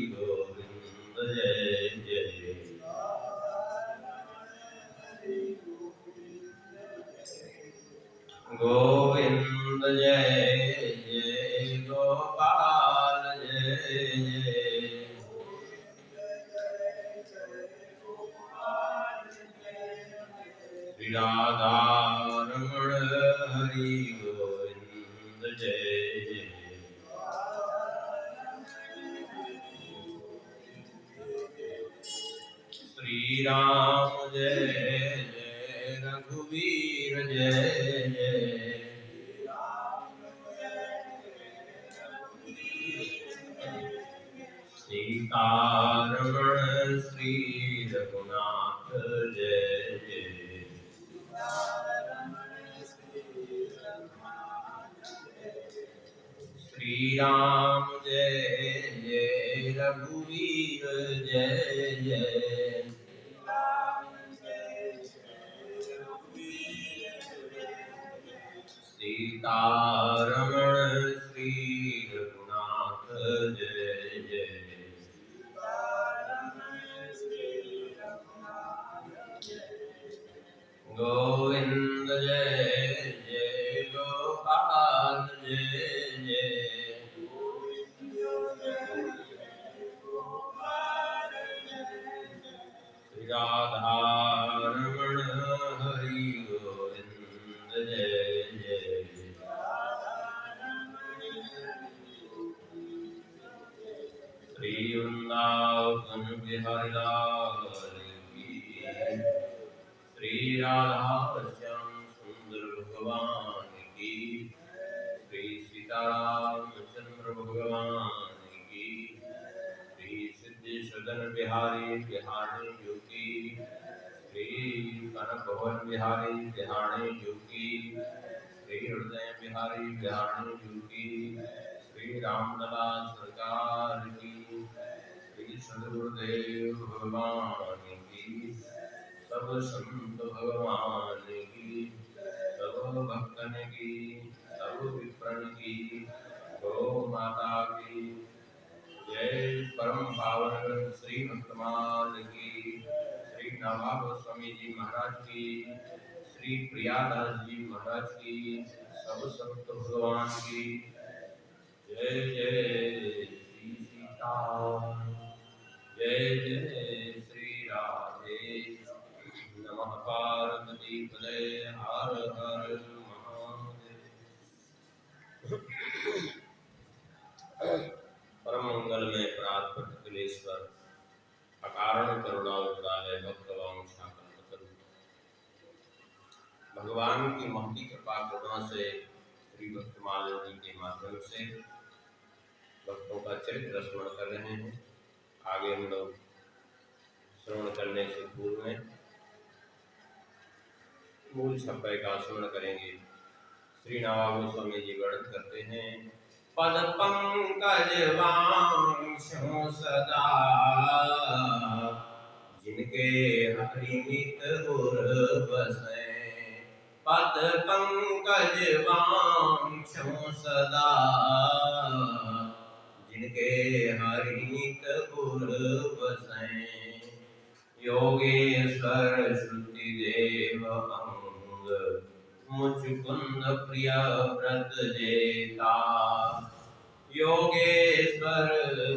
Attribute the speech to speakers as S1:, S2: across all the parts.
S1: गोविंद जय जय। गोविंद जय जय गोपाल जय जय। श्री राधा रमण हरि गोविंद जय जय। श्री राम जय जय रघुवीर जय जय। सीता रमण श्री रघुनाथ जय जय। श्री राम जय जय रघुवीर जय जय। सीता रमण श्री रघुनाथ जय जय। गोविंद जय जय गोपाल जय जय। श्री राधा रमण हरि गोविंद जय जय। श्री वृंदावन बिहारी लाल की। श्री राधा श्याम सुंदर भगवान की। श्री सीतारामचंद्र भगवान की। श्री सिद्धि सदन बिहारी बिहारी जो की। श्री कनक भवन बिहारी बिहारी जो की। श्री हृदय बिहारी बिहारी जो की। श्री रामलला सरकार की। श्री सदगुरुदेव भगवान की। सब संत भगवान की। सब भक्तन की। सब विप्रन की। गौ माता की जय। परम पावन श्री भक्तमाल की। श्री नाभा गोस्वामी जी महाराज की। श्री प्रियादास जी महाराज की। सब संत भगवान की जय जय। श्री सीता जय जय। श्री राधे नमः। पार्वती पदे हर हर महादेव। परम मंगल में प्रार्थना कलेश्वर अकारण करुणावतारे भक्तवांशाकल्पतरु। भगवान की महती कृपा करुणा से श्री भक्तमाल जी के माध्यम से भक्तों का चरित्र स्मरण कर रहे हैं। आगे हम लोग श्रवण करने से पूर्व में मूल छप्पे का स्मरण करेंगे। श्री नाभा गोस्वामी जी वर्णन करते हैं। पद पंकज वांशो सदा जिनके हरि नित उर बसें। पद पंकज वांशो सदा जिनके हरि नित उर बसें। योगेश्वर श्रुति देव अंग मुचुकुंद प्रिय व्रत जेता। योगेश्वर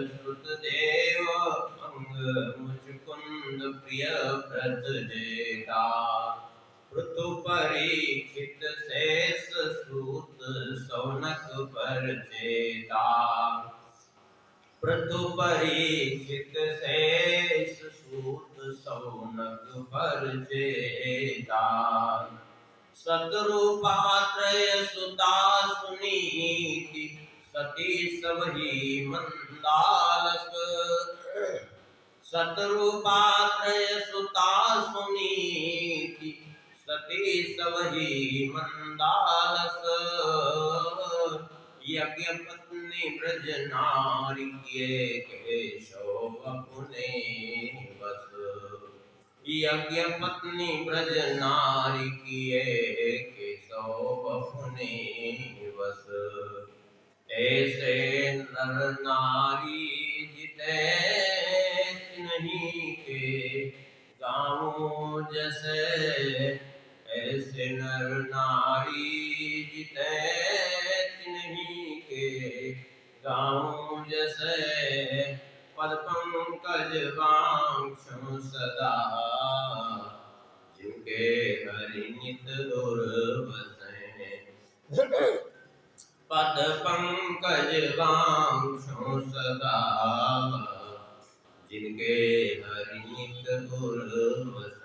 S1: श्रुत देव अंग मुचुकुंद प्रिय व्रत जेता। ऋतु परीक्षित शेष सूत सौनक पर चेता। ऋतु परीक्षित शेष सूत सौनक पर चेता। शत्रुपात्रय सुता सुनीति सती सबही मंदालस। शत्रुपात्रय सुता सुनीति सती सबही मंदालस। यज्ञ पत्नी ब्रज नारी किए केशव अपने बस। यज्ञ पत्नी ब्रज नारी किए केशव अपने बस। ऐसे नर नारी जिते पद पंकज वांक्षु सदा, जिनके हरि नित दुर्बसें। पद पंकज वांक्षु सदा, जिनके हरि नित दुर्बसें।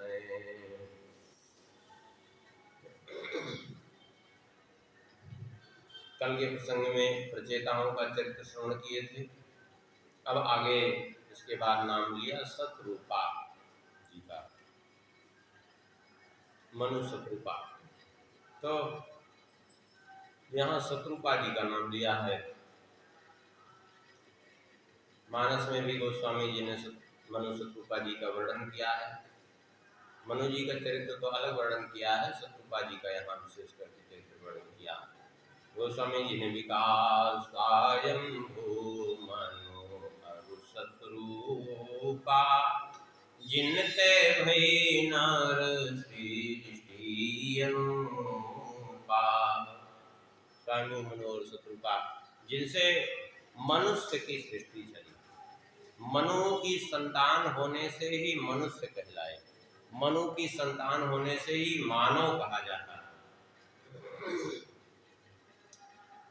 S1: कल के प्रसंग में प्रचेताओं का चरित्र श्रवण किए थे। अब आगे इसके बाद नाम लिया शत्रुपा जी का, मनु शत्रुपा। तो यहाँ शत्रुपा जी का नाम लिया है। मानस में भी गोस्वामी जी ने मनु शत्रुपा जी का वर्णन किया है। मनु जी का चरित्र तो अलग वर्णन किया है, शत्रुपा जी का यहाँ विशेष करके चरित्र वर्णन किया है। गोस्वामी जी ने भी कहा, स्वयंभू मनु अरु शत्रुपा, जिनते भई नर सृष्टि अनुपा। स्वयंभू मनु और शत्रुपा, जिनसे मनुष्य की सृष्टि चली। मनु की संतान होने से ही मनुष्य कहलाए, मनु की संतान होने से ही मानव कहा जाता है।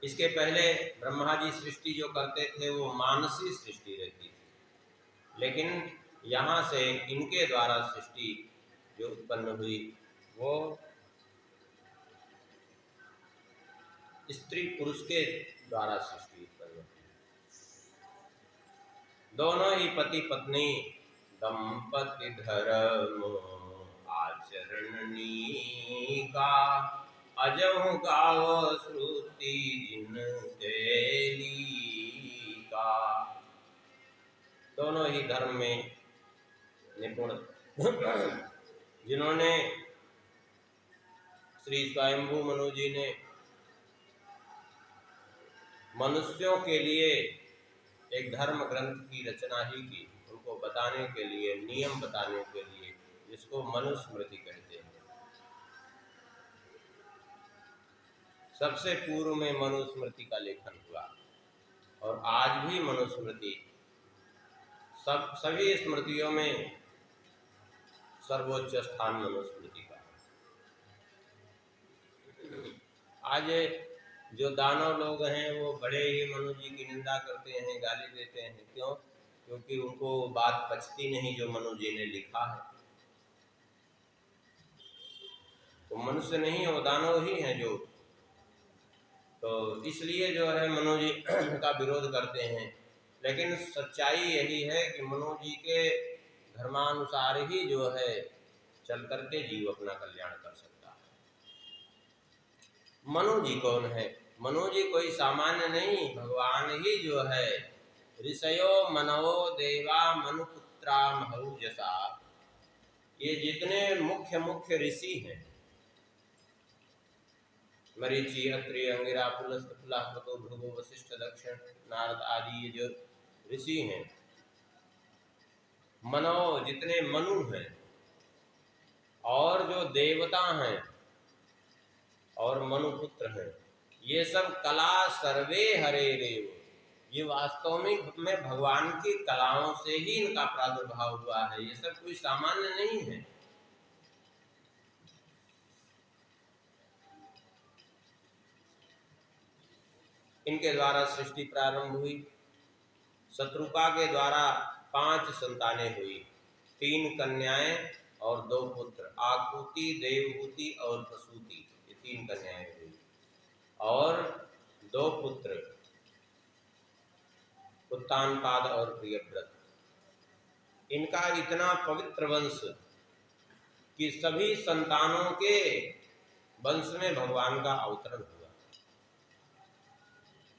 S1: इसके पहले ब्रह्मा जी सृष्टि जो करते थे वो मानसी सृष्टि रहती थी, लेकिन यहाँ से इनके द्वारा सृष्टि जो उत्पन्न हुई वो स्त्री पुरुष के द्वारा सृष्टि उत्पन्न हुई। दोनों ही पति पत्नी दंपति धर्म आचरणनी का, अजहु गाव श्रुति जिन तेली का। दोनों ही धर्म में निपुण जिन्होंने श्री स्वयंभू मनु जी ने मनुष्यों के लिए एक धर्म ग्रंथ की रचना ही की, उनको बताने के लिए, नियम बताने के लिए, जिसको मनुस्मृति कहते हैं। सबसे पूर्व में मनुस्मृति का लेखन हुआ और आज भी मनुस्मृति सभी स्मृतियों में सर्वोच्च स्थान मनुस्मृति का है। आज जो दानव लोग हैं वो बड़े ही मनु जी की निंदा करते हैं, गाली देते हैं। क्यों? क्योंकि उनको बात पचती नहीं जो मनु जी ने लिखा है। तो मनुष्य नहीं है, वो दानव ही हैं जो, तो इसलिए जो है मनु जी का विरोध करते हैं। लेकिन सच्चाई यही है कि मनु जी के धर्मानुसार ही जो है चल करके जीव अपना कल्याण कर सकता है। मनु जी कौन है? मनु जी कोई सामान्य नहीं, भगवान ही जो है। ऋषयो मनवो देवा मनुपुत्रा महौजसा, ये जितने मुख्य मुख्य ऋषि हैं, मरीचि, अत्रि, अंगिरा, पुलस्त, पुलाहपतो, भृगु, वशिष्ठ, दक्षिण, नारद आदि ये जो ऋषि हैं, मनव जितने मनु हैं, और जो देवता हैं और मनुपुत्र हैं, ये सब कला सर्वे हरे रेव, ये वास्तव में भगवान की कलाओं से ही इनका प्रादुर्भाव हुआ है। ये सब कोई सामान्य नहीं है। इनके द्वारा सृष्टि प्रारंभ हुई। शत्रुपा के द्वारा 5 संतानें हुई, 3 कन्याएं और 2 पुत्र, आकुति, देवहूति और प्रसूति, ये 3 कन्याएं हुई और 2 पुत्र, उत्तानपाद और प्रियव्रत। इनका इतना पवित्र वंश कि सभी संतानों के वंश में भगवान का अवतरण हुआ।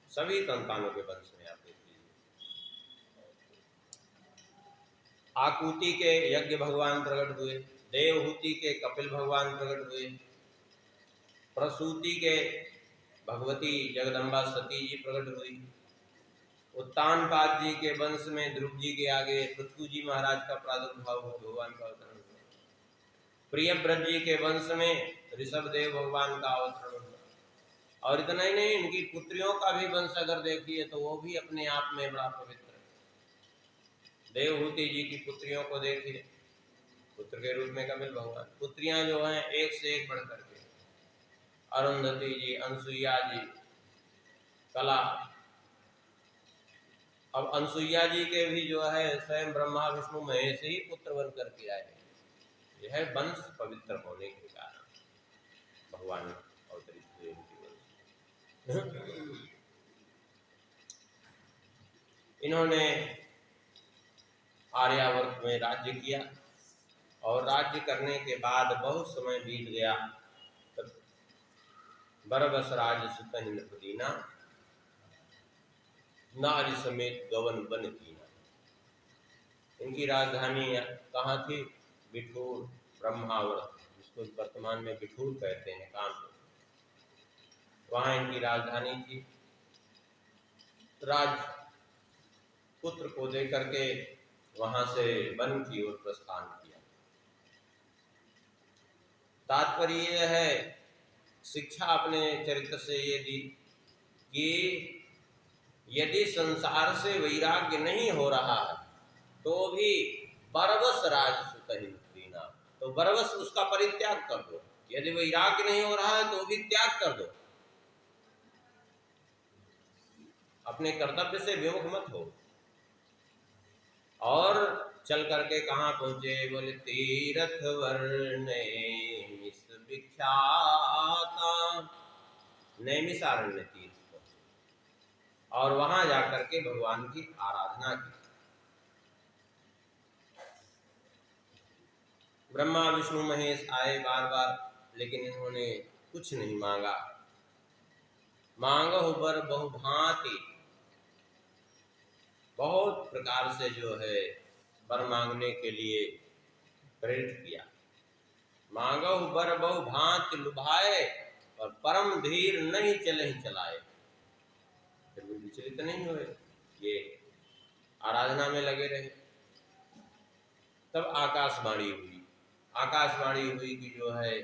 S1: सभी संतानों के वंश में आप देखिए, आकुति के यज्ञ भगवान प्रकट हुए, देवहूति के कपिल भगवान प्रकट हुए, प्रसूति के भगवती जगदम्बा सती जी प्रकट हुई, उत्तानपाद जी के वंश में ध्रुव जी के आगे पृथ्वी जी महाराज का प्रादुर्भाव हो, भगवान का अवतरण हुआ। प्रियव्रत जी के वंश में ऋषभदेव भगवान का अवतरण हुआ। और इतना ही नहीं, इनकी पुत्रियों का भी वंश अगर देखिए तो वो भी अपने आप में बड़ा पवित्र है। देवहूति जी की पुत्रियों को देखिए, पुत्र के रूप में कपिल भगवान, पुत्रियां जो हैं एक से एक बढ़ करके, अरुंधति जी, अनसुईया जी, कला। अब अनसुईया जी के भी जो है स्वयं ब्रह्मा विष्णु महेश ही पुत्र बन करके आए। यह वंश पवित्र होने के कारण भगवान अवतरित हुए उनके वंश। इन्होंने आर्यावर्त में राज्य किया और राज्य करने के बाद बहुत समय बीत गया। तब बरबस राज सुत नृपदीना, नारी समेत गवन बन कीना। इनकी राजधानी कहाँ थी? बिठूर, ब्रह्मावर्त, जिसको वर्तमान में बिठूर कहते हैं, कानपुर, वहाँ इनकी राजधानी थी। राज पुत्र को दे करके वहां से वन की ओर प्रस्थान किया। तात्पर्य यह है, शिक्षा अपने चरित्र से ये दी कि यदि संसार से वैराग्य नहीं हो रहा है तो भी बरबस राज सुत दीना, तो बरबस उसका परित्याग कर दो। यदि वैराग्य नहीं हो रहा है तो भी त्याग कर दो, अपने कर्तव्य से विमुख मत हो। और चल करके कहाँ पहुंचे? बोले तीर्थ वर्णे विख्याता, नैमिषारण्य तीर्थ पहुंचे और वहां जाकर के भगवान की आराधना की। ब्रह्मा विष्णु महेश आए बार बार, लेकिन इन्होंने कुछ नहीं मांगा। मांगो बर बहुभांति, बहुत प्रकार से जो है वर मांगने के लिए प्रेरित किया। मांगो बर बहुभांति लुभाए और परम धीर नहीं चले चलाए, फिर भी विचलित नहीं हुए, ये आराधना में लगे रहे। तब आकाशवाणी हुई, आकाशवाणी हुई कि जो है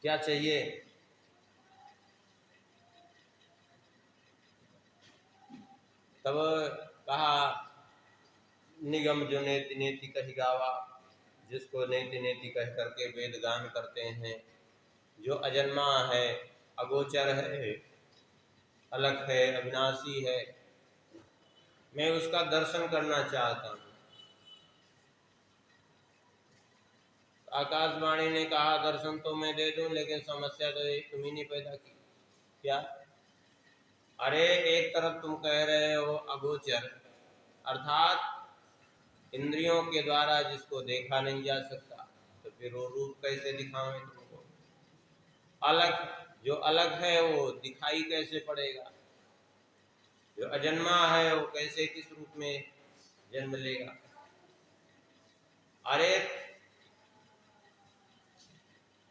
S1: क्या चाहिए? तब कहा, निगम जो नेति नेति कही गावा, जिसको नेति नेति कह करके वेद गान करते हैं, जो अजन्मा है, अगोचर है, अलग है, अविनाशी है, मैं उसका दर्शन करना चाहता हूँ। आकाशवाणी ने कहा, दर्शन तो मैं दे दूं, लेकिन समस्या तो तुम ही नहीं पैदा की। क्या? अरे एक तरफ तुम कह रहे हो अगोचर, अर्थात इंद्रियों के द्वारा जिसको देखा नहीं जा सकता, तो फिर वो रूप कैसे दिखावें तुमको? अलग, जो अलग है वो दिखाई कैसे पड़ेगा? जो अजन्मा है वो कैसे किस रूप में जन्म लेगा? अरे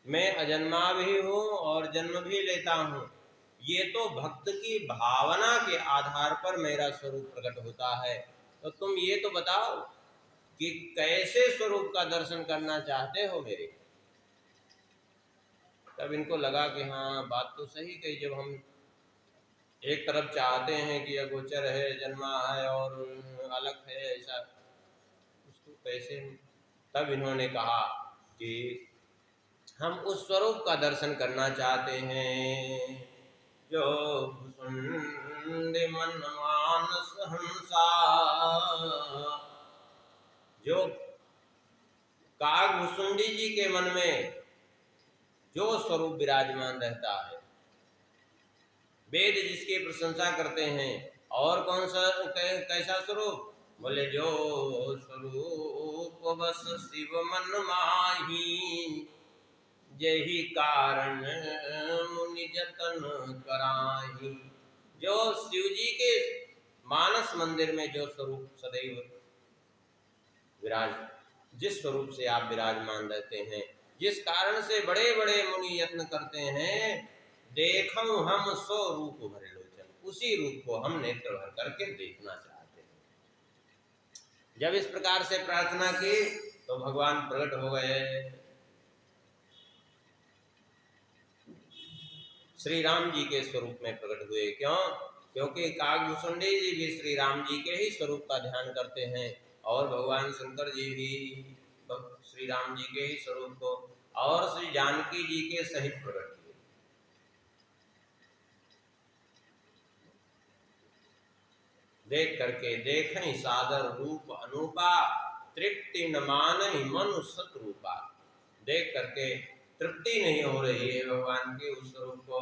S1: मैं अजन्मा भी हूँ और जन्म भी लेता हूँ, ये तो भक्त की भावना के आधार पर मेरा स्वरूप प्रकट होता है। तो तुम ये तो बताओ कि कैसे स्वरूप का दर्शन करना चाहते हो मेरे? तब इनको लगा कि हाँ, बात तो सही कही। जब हम एक तरफ चाहते हैं कि अगोचर है, जन्मा है और अलग है, ऐसा उसको कैसे? तब इन्होंने कहा कि हम उस स्वरूप का दर्शन करना चाहते हैं जो भुसुंड मन मानस हंसा, जो काग भुसुंडी जी के मन में जो स्वरूप विराजमान रहता है, वेद जिसकी प्रशंसा करते हैं, और कौन सा कैसा स्वरूप? बोले जो स्वरूप बस शिव मन माही, यही कारण मुनि जतन कराही। जो शिव जी के मानस मंदिर में जो स्वरूप सदैव विराज, जिस स्वरूप से आप विराजमान रहते हैं, जिस कारण से बड़े बड़े मुनि यत्न करते हैं, देखो हम सो रूप भरे लोचन, उसी रूप को हम नेत्र भर करके देखना चाहते हैं। जब इस प्रकार से प्रार्थना की तो भगवान प्रकट हो गए। श्री राम जी के स्वरूप में प्रकट हुए। क्यों? क्योंकि काकभूषुंडी जी भी श्री राम जी के ही स्वरूप का ध्यान करते हैं और भगवान शंकर जी भी श्री राम जी के ही स्वरूप को और श्री जानकी जी के सहित प्रकट किए। देख करके देखें सादर रूप अनूपा, तृप्ति न मानहि मनु सतरूपा। देख करके तृप्ति नहीं हो रही है भगवान के उस स्वरूप को।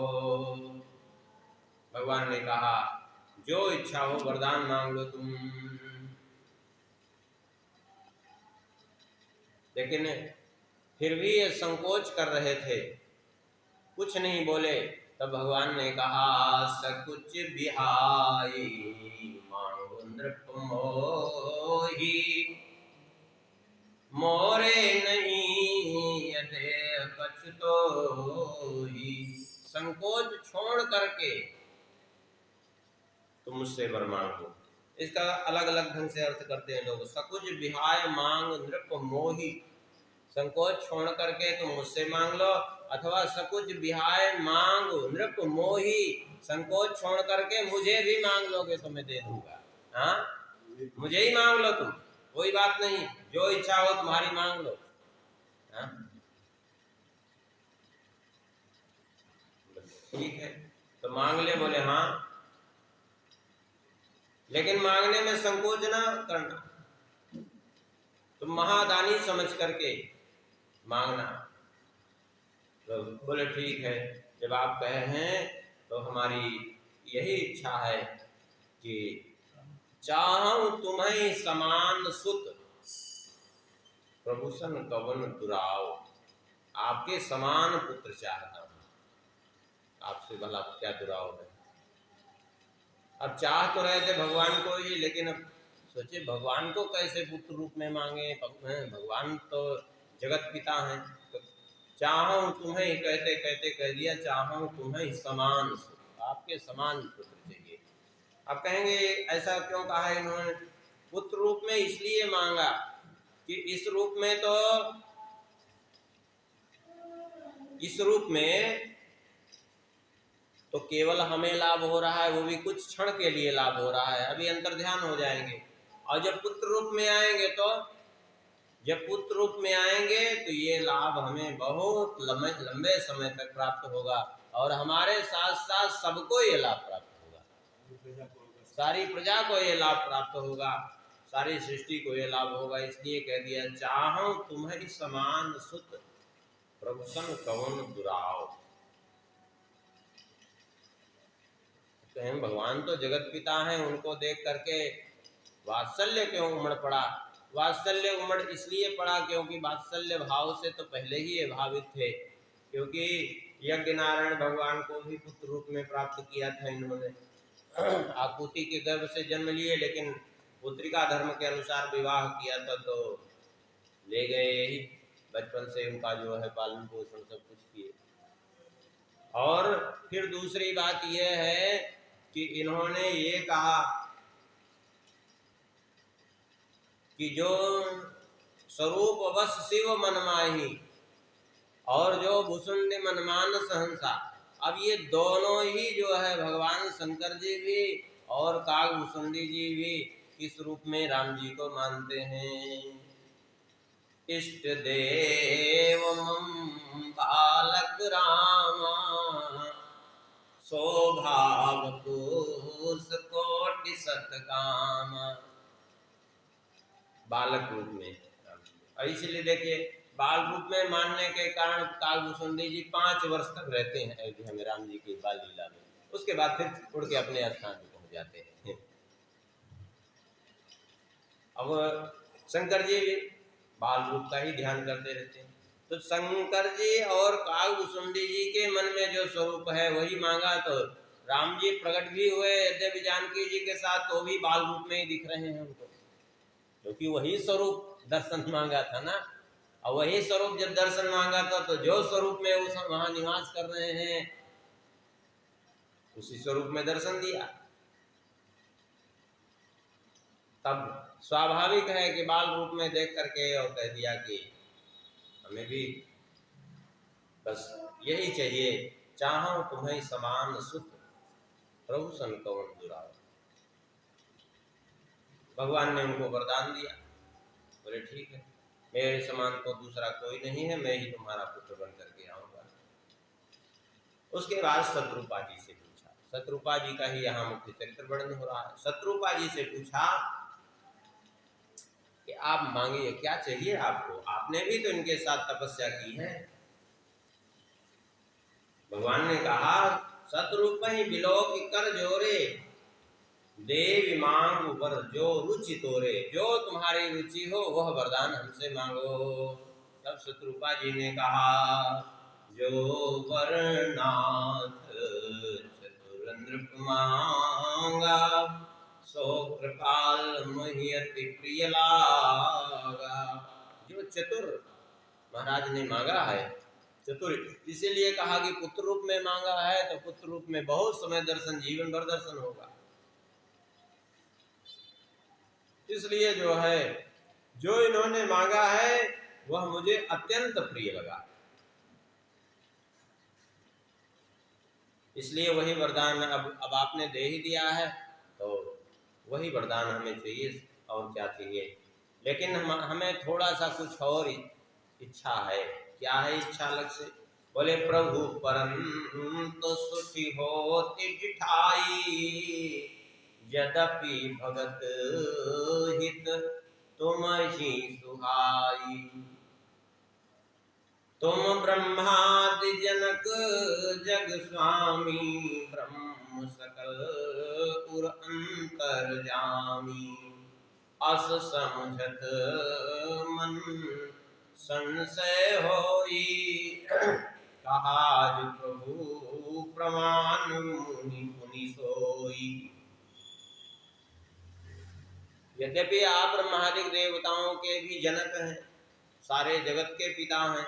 S1: भगवान ने कहा जो इच्छा हो वरदान मांग लो तुम। लेकिन फिर भी ये संकोच कर रहे थे, कुछ नहीं बोले। तब भगवान ने कहा सकुच बिहाई मांगो नृप मोही, मोरे नहीं यदे पछतोही। संकोच छोड़ करके तुम मुझसे वर मांगो। इसका अलग अलग ढंग से अर्थ करते हैं लोग। सकुच बिहाय मांग नृप मोही, संकोच छोड़ करके तुम मुझसे मांग लो, अथवा सकुच बिहाय मांग नृप मोही, संकोच छोड़ करके मुझे भी मांग लोगे तो मैं दे दूंगा। हाँ, मुझे ही मांग लो तुम, कोई बात नहीं, जो इच्छा हो तुम्हारी मांग लो। हाँ, ठीक है, तो मांग ले। बोले हाँ, लेकिन मांगने में संकोच ना करना, तुम महादानी समझ करके मांगना। तो बोले ठीक है, जब आप कहे हैं तो हमारी यही इच्छा है कि चाहूं तुम्हें समान सुत, प्रभुसन कवन दुराव। आपके समान पुत्र चाहता हूं, आपसे भला क्या दुराव है। अब चाह तो रहे थे भगवान को ही, लेकिन अब सोचे भगवान को कैसे पुत्र रूप में मांगे। भगवान तो जगत पिता हैं। तो चाहूं तुम्हें कहते कहते कह दिया चाहूं तुम्हें समान सुत, आपके समान पुत्र चाहिए। अब कहेंगे ऐसा क्यों कहा है इन्होंने? पुत्र रूप में इसलिए मांगा कि इस रूप में तो, इस रूप में तो केवल हमें लाभ हो रहा है, वो भी कुछ क्षण के लिए लाभ हो रहा है, अभी अंतर्ध्यान हो जाएंगे। और जब पुत्र रूप में आएंगे तो, जब पुत्र रूप में आएंगे तो ये लाभ हमें बहुत लंबे समय तक प्राप्त होगा और हमारे साथ साथ सबको ये लाभ प्राप्त होगा, सारी प्रजा को ये लाभ प्राप्त होगा, सारी सृष्टि को ये लाभ होगा। इसलिए कह दिया चाहूं तुम्हें समान सुत, प्रभुसन कवन दुराव। कहें भगवान तो जगत पिता हैं, उनको देख करके वात्सल्य क्यों उमड़ पड़ा? वात्सल्य उमड़ इसलिए पड़ा क्योंकि वात्सल्य भाव से तो पहले ही ये भावित थे, क्योंकि यज्ञ नारायण भगवान को भी पुत्र रूप में प्राप्त किया था इन्होंने। आकुति के गर्भ से जन्म लिए, लेकिन पुत्रिका धर्म के अनुसार विवाह किया था, तो ले गए यही बचपन से उनका जो है पालन पोषण सब कुछ किए। और फिर दूसरी बात यह है कि इन्होंने ये कहा कि जो स्वरूप वश शिव मनमाही और जो भुसुंड मनमान सहंसा। अब ये दोनों ही जो है भगवान शंकर जी भी और काकभूषुंडी जी भी किस रूप में राम जी को मानते हैं? इष्ट देव बालक रामा, स्वभाव पुरुष कोटि सतकामा। बालक रूप में, और इसलिए देखिए बाल रूप में मानने के कारण काकभूषुंडी जी 5 वर्ष तक रहते हैं अयोध्या में राम जी की बाल लीला में, उसके बाद फिर उड़ के अपने स्थान पर पहुंच जाते हैं। अब शंकर जी भी बाल रूप का ही ध्यान करते रहते हैं। तो शंकर जी और काकभूषुंडी जी के मन में जो स्वरूप है वही मांगा, तो राम जी प्रकट भी हुए यद्यपि जानकी जी के साथ, तो भी बाल रूप में ही दिख रहे हैं उनको, क्योंकि वही स्वरूप दर्शन मांगा था ना। और वही स्वरूप जब दर्शन मांगा था, तो जो स्वरूप में उस वहां निवास कर रहे हैं उसी स्वरूप में दर्शन दिया। तब स्वाभाविक है कि बाल रूप में देख करके और कह दिया कि हमें भी बस यही चाहिए, चाहूं तुम्हें समान सुत, प्रभु सन कौन दुरावा। भगवान ने उनको वरदान दिया, बोले ठीक है, मेरे समान तो दूसरा कोई नहीं है, मैं ही तुम्हारा पुत्र बन करके आऊंगा। उसके बाद शत्रुपा जी से पूछा, शत्रुपा जी का ही यहाँ मुख्य चरित्र वर्णन हो रहा है। शत्रुपा जी से पूछा कि आप मांगिए, क्या चाहिए आपको, आपने भी तो इनके साथ तपस्या की है। भगवान ने कहा, शत्रुप ही बिलोक कर जोरे, देवी मांग वर जो रुचि तोरे, जो तुम्हारी रुचि हो वह वरदान हमसे मांगो। तब शत्रुपा जी ने कहा, जो वरनाथ चतुर मांगा, सो कृपाल मही अति प्रिय लागा। जो चतुर महाराज ने मांगा है, चतुर इसीलिए कहा कि पुत्र रूप में मांगा है, तो पुत्र रूप में बहुत समय दर्शन, जीवन भर दर्शन होगा। इसलिए जो है, जो इन्होंने मांगा है वह मुझे अत्यंत प्रिय लगा, इसलिए वही वरदान अब आपने दे ही दिया है, तो वही वरदान हमें चाहिए, और क्या चाहिए। लेकिन हमें थोड़ा सा कुछ और इच्छा है। क्या है इच्छा अलग से? बोले, प्रभु परंतु सुखी होती जिठाई, यद्यपि भगत हित तुम ही सुहाई। तुम ब्रह्मादि जनक जग स्वामी, ब्रह्म सकल उर अंतर्यामी। अस समझत मन संशय होई, कहा प्रभु प्रमाण मुनि मुनि सोई। यद्यपि आप ब्रह्मादि देवताओं के भी जनक हैं, सारे जगत के पिता हैं,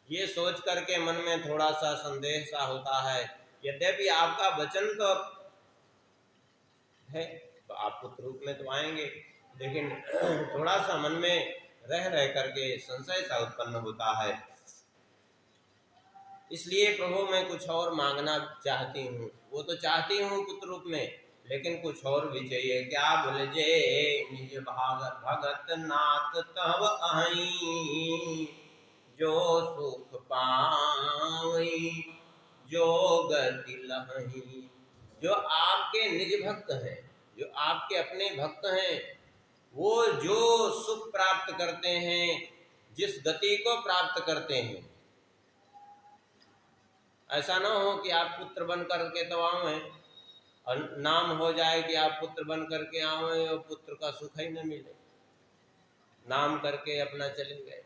S1: ये सोच करके मन में थोड़ा सा संदेह सा होता है। यद्यपि आपका वचन तो है, तो आप पुत्र रूप में तो आएंगे, लेकिन थोड़ा सा मन में रह करके संशय सा उत्पन्न होता है। इसलिए प्रभु मैं कुछ और मांगना चाहती हूँ। वो तो चाहती हूँ पुत्र रूप में, लेकिन कुछ और भी चाहिए। क्या? बोले, जे निज भगत नाथ तब अहि, जो सुख पावई जो गति लहई। जो आपके निज भक्त हैं, जो आपके अपने भक्त हैं, वो जो सुख प्राप्त करते हैं, जिस गति को प्राप्त करते हैं, ऐसा ना हो कि आप पुत्र बन करके तो आए और नाम हो जाए कि आप पुत्र बन करके आए और पुत्र का सुख ही न मिले, नाम करके अपना चले गए।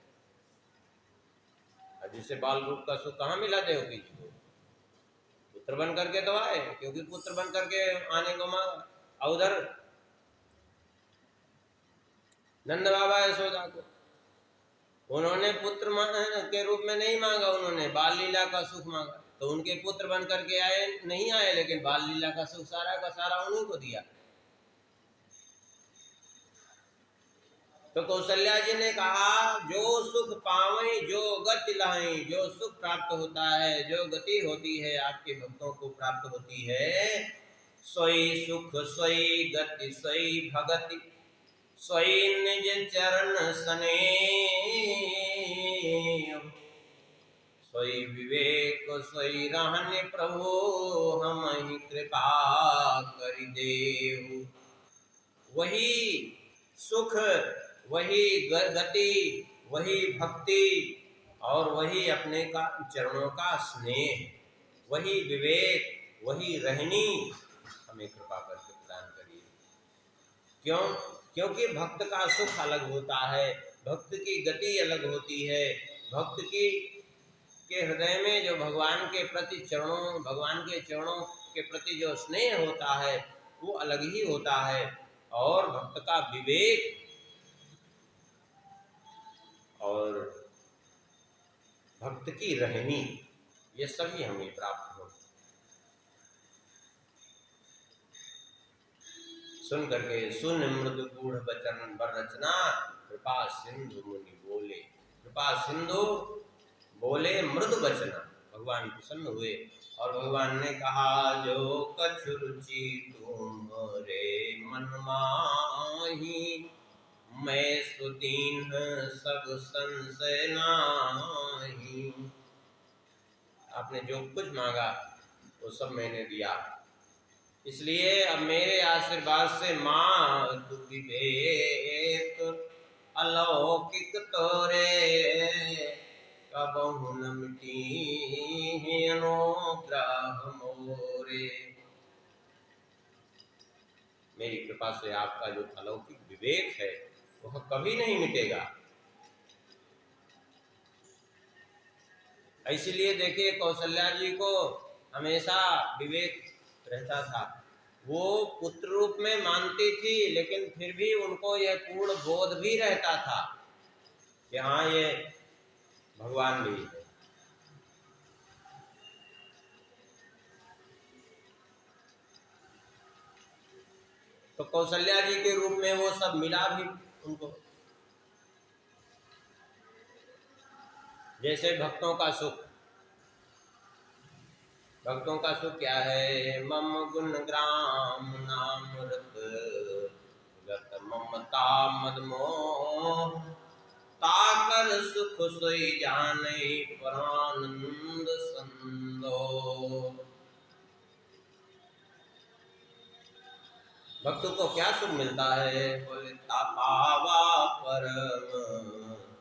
S1: जिसे बाल रूप का सुख कहाँ मिला देवकी जी को? पुत्र बन करके तो आए, क्योंकि पुत्र बन करके आने को मांगा। उधर नंद बाबा यशोदा को उन्होंने पुत्र के रूप में नहीं मांगा, उन्होंने बाल लीला का सुख मांगा। तो उनके पुत्र बन करके आए नहीं आए, लेकिन बाल लीला का सुख सारा का सारा उन्हीं को दिया। तो कौशल्या जी ने कहा, जो सुख पावई जो गति लहई, जो सुख प्राप्त होता है, जो गति होती है आपके भक्तों को प्राप्त होती है, सोई सुख सोई गति सोई भगति, सोई निज चरण स्नेह, सोई विवेक सोई रहने प्रभु, हम ही कृपा करि देहु। वही सुख, वही गति, वही भक्ति, और वही अपने का चरणों का स्नेह, वही विवेक, वही रहनी हमें कृपा करके प्रदान करिए। क्यों? क्योंकि भक्त का सुख अलग होता है, भक्त की गति अलग होती है। भक्त की के हृदय में जो भगवान के प्रति चरणों, भगवान के चरणों के प्रति जो स्नेह होता है वो अलग ही होता है। और भक्त का विवेक और भक्त की रहनी, ये सभी हमें प्राप्त हो। सुन करके, सुन मृदु गूढ़ वचन बर रचना, कृपा सिंधु मुनि बोले। कृपा सिंधु बोले मृदु वचना, भगवान प्रसन्न हुए और भगवान ने कहा जो कछु रुचि तुम्हारे मन माही, मैं सुदीन सब संशय नाही। आपने जो कुछ मांगा वो सब मैंने दिया, इसलिए अब मेरे आशीर्वाद से माँ तू विवेक अलौकिक तोरे, कबहु न मिटी अनुग्रह मोरे। मेरी कृपा से आपका जो अलौकिक विवेक है वह कभी नहीं मिटेगा। इसीलिए देखिए कौशल्या जी को हमेशा विवेक रहता था। वो पुत्र रूप में मानती थी, लेकिन फिर भी उनको यह पूर्ण बोध भी रहता था कि हाँ ये भगवान भी है। तो कौशल्या जी के रूप में वो सब मिला भी उनको। जैसे भक्तों का सुख, भक्तों का सुख क्या है? मम गुण ग्राम नाम रत गत ममता मद मोह, ताकर सुख सोई जाने परानंद संदो। भक्तों को क्या सुख मिलता है? बोले पावा परम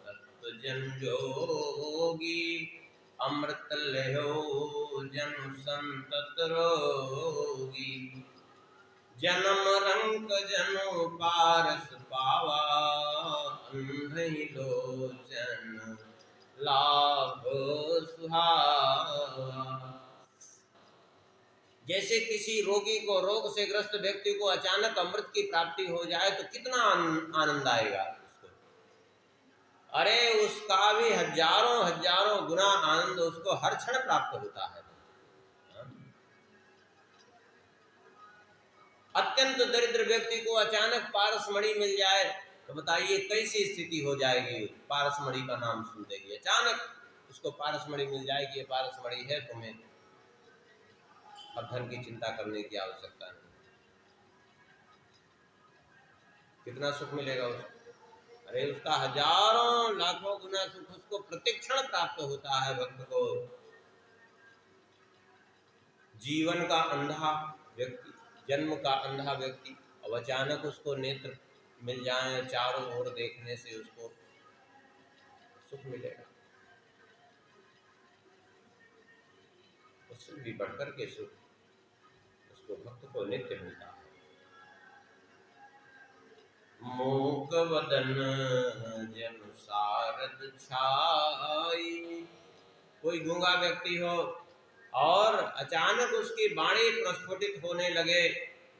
S1: तत्व जन जोगी, अमृत लेहो जन संतत रोगी। जन्म रंग जनु पारस पावा, अंधहि लोचन लाभ सुहावा। जैसे किसी रोगी को, रोग से ग्रस्त व्यक्ति को अचानक अमृत की प्राप्ति हो जाए तो कितना आनंद आएगा उसको। अरे उसका भी हजारों हजारों गुना आनंद उसको हर क्षण प्राप्त होता है। अत्यंत दरिद्र व्यक्ति को अचानक पारसमणि मिल जाए तो बताइए कैसी स्थिति हो जाएगी। पारसमणि का नाम सुनते ही अचानक उसको पारसमणि मिल जाएगी। पारसमणि है, तुम्हें अब धन की चिंता करने की आवश्यकता नहीं। कितना सुख मिलेगा उसको। अरे उसका हजारों लाखों गुना सुख उसको प्रतिक्षण प्राप्त होता है भक्त को। जीवन का अंधा व्यक्ति, जन्म का अंधा व्यक्ति, अब अचानक उसको नेत्र मिल जाए, चारों ओर देखने से उसको सुख मिलेगा। उससे भी बढ़कर के सुख उसको भक्त को नित्य मिलता है। मूक वदन जन सारद छाई, कोई गूंगा व्यक्ति हो और अचानक उसकी वाणी प्रस्फुटित होने लगे,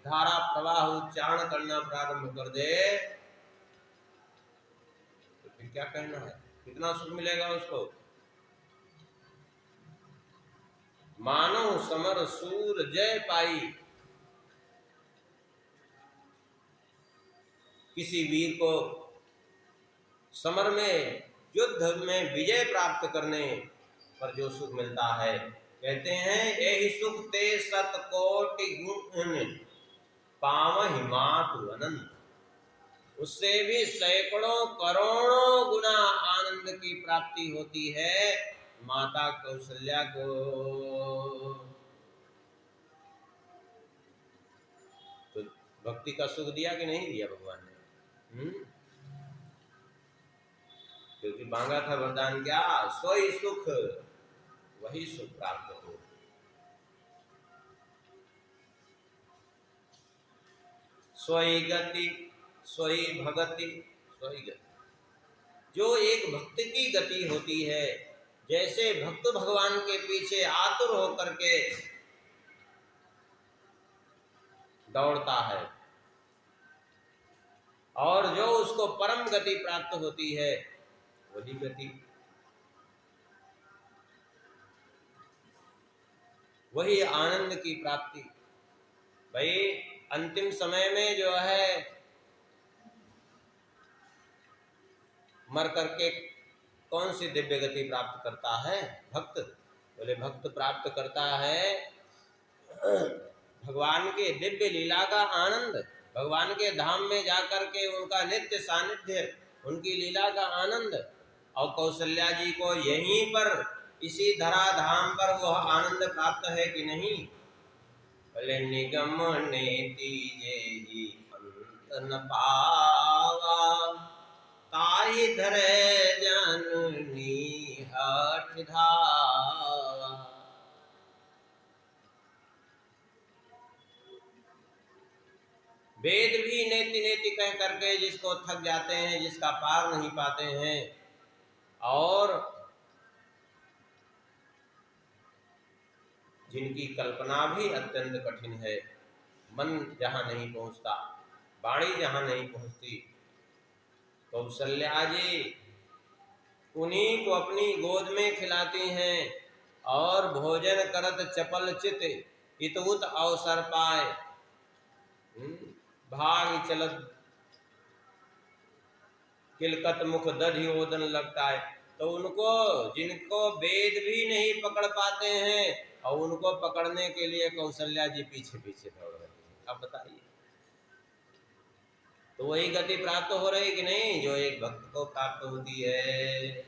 S1: धारा प्रवाह उच्चारण करना प्रारंभ कर दे, तो फिर क्या कहना है? कितना सुख मिलेगा उसको। मानो समर सूर जय पाई, किसी वीर को समर में, युद्ध में विजय प्राप्त करने पर जो सुख मिलता है, कहते हैं यही सुख ते सत कोटि गुण पावहि मातु अनंत। उससे भी सैकड़ों करोड़ों गुना आनंद की प्राप्ति होती है माता कौशल्या को। तो भक्ति का सुख दिया कि नहीं दिया भगवान ने? क्योंकि मांगा था वरदान क्या? सोई सुख वही सुख प्राप्त हो। सोई गति सोई भगति सोई गति, जो एक भक्त की गति होती है। जैसे भक्त भगवान के पीछे आतुर होकर के दौड़ता है और जो उसको परम गति प्राप्त होती है, वही गति, वही आनंद की प्राप्ति। भाई अंतिम समय में जो है मर करके कौन सी दिव्य गति प्राप्त करता है? भक्त। बोले भक्त प्राप्त करता है भगवान के दिव्य लीला का आनंद, भगवान के धाम में जाकर के उनका नित्य सानिध्य, उनकी लीला का आनंद। और कौशल्या जी को यहीं पर इसी धराधाम पर वह आनंद प्राप्त है कि नहीं? बोले निगम नेति जेहि अंत न पावा, ताहि धरे जननी हठ धावा। वेद भी नेति नेति कह करके जिसको थक जाते हैं, जिसका पार नहीं पाते हैं, और जिनकी कल्पना भी अत्यंत कठिन है, मन जहाँ नहीं पहुँचता, वाणी जहाँ नहीं पहुँचती, कौशल्या जी उन्हीं को अपनी गोद में खिलाती हैं और भोजन करत चपल चित हितउत अवसर पाए, भाग चलत किलकत मुख दधि ओदन लगता है। तो उनको, जिनको वेद भी नहीं पकड़ पाते हैं और उनको पकड़ने के लिए कौशल्या जी पीछे पीछे दौड़ रही है। अब बताइए, तो वही गति प्राप्त हो रही कि नहीं जो एक भक्त को प्राप्त होती है?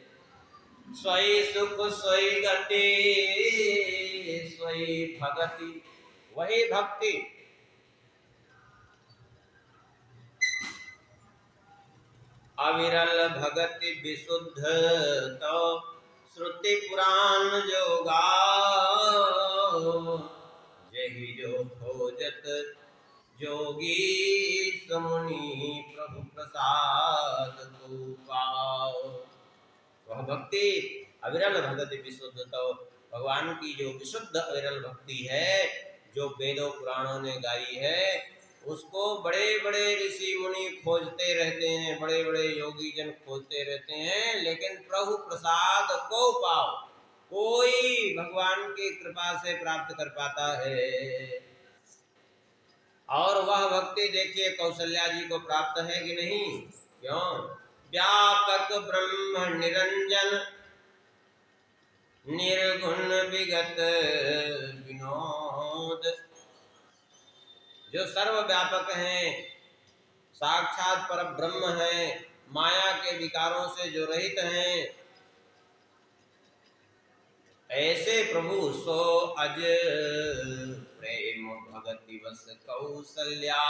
S1: स्वई सुख स्वई गति स्वई भगति, वही भक्ति। अविरल भगति विशुद्ध तो श्रुति पुराण जो गाओ, जही जो खोजत जोगी समुनि प्रभु प्रसाद को पाओ। वह भक्ति अविरल भगति विशुद्ध तो, भगवान की जो विशुद्ध अविरल भक्ति है, जो वेदों पुराणों ने गाई है, उसको बड़े बड़े ऋषि मुनि खोजते रहते हैं, बड़े बड़े योगी जन खोजते रहते हैं, लेकिन प्रभु प्रसाद को पाओ, कोई भगवान की कृपा से प्राप्त कर पाता है। और वह भक्ति देखिए कौशल्या जी को प्राप्त है कि नहीं? क्यों? व्यापक ब्रह्म निरंजन निर्गुण विगत विनोद, जो सर्वव्यापक हैं, साक्षात पर ब्रह्म हैं, माया के विकारों से जो रहित हैं, ऐसे प्रभु सो अज प्रेम भक्ति वस कौशल्या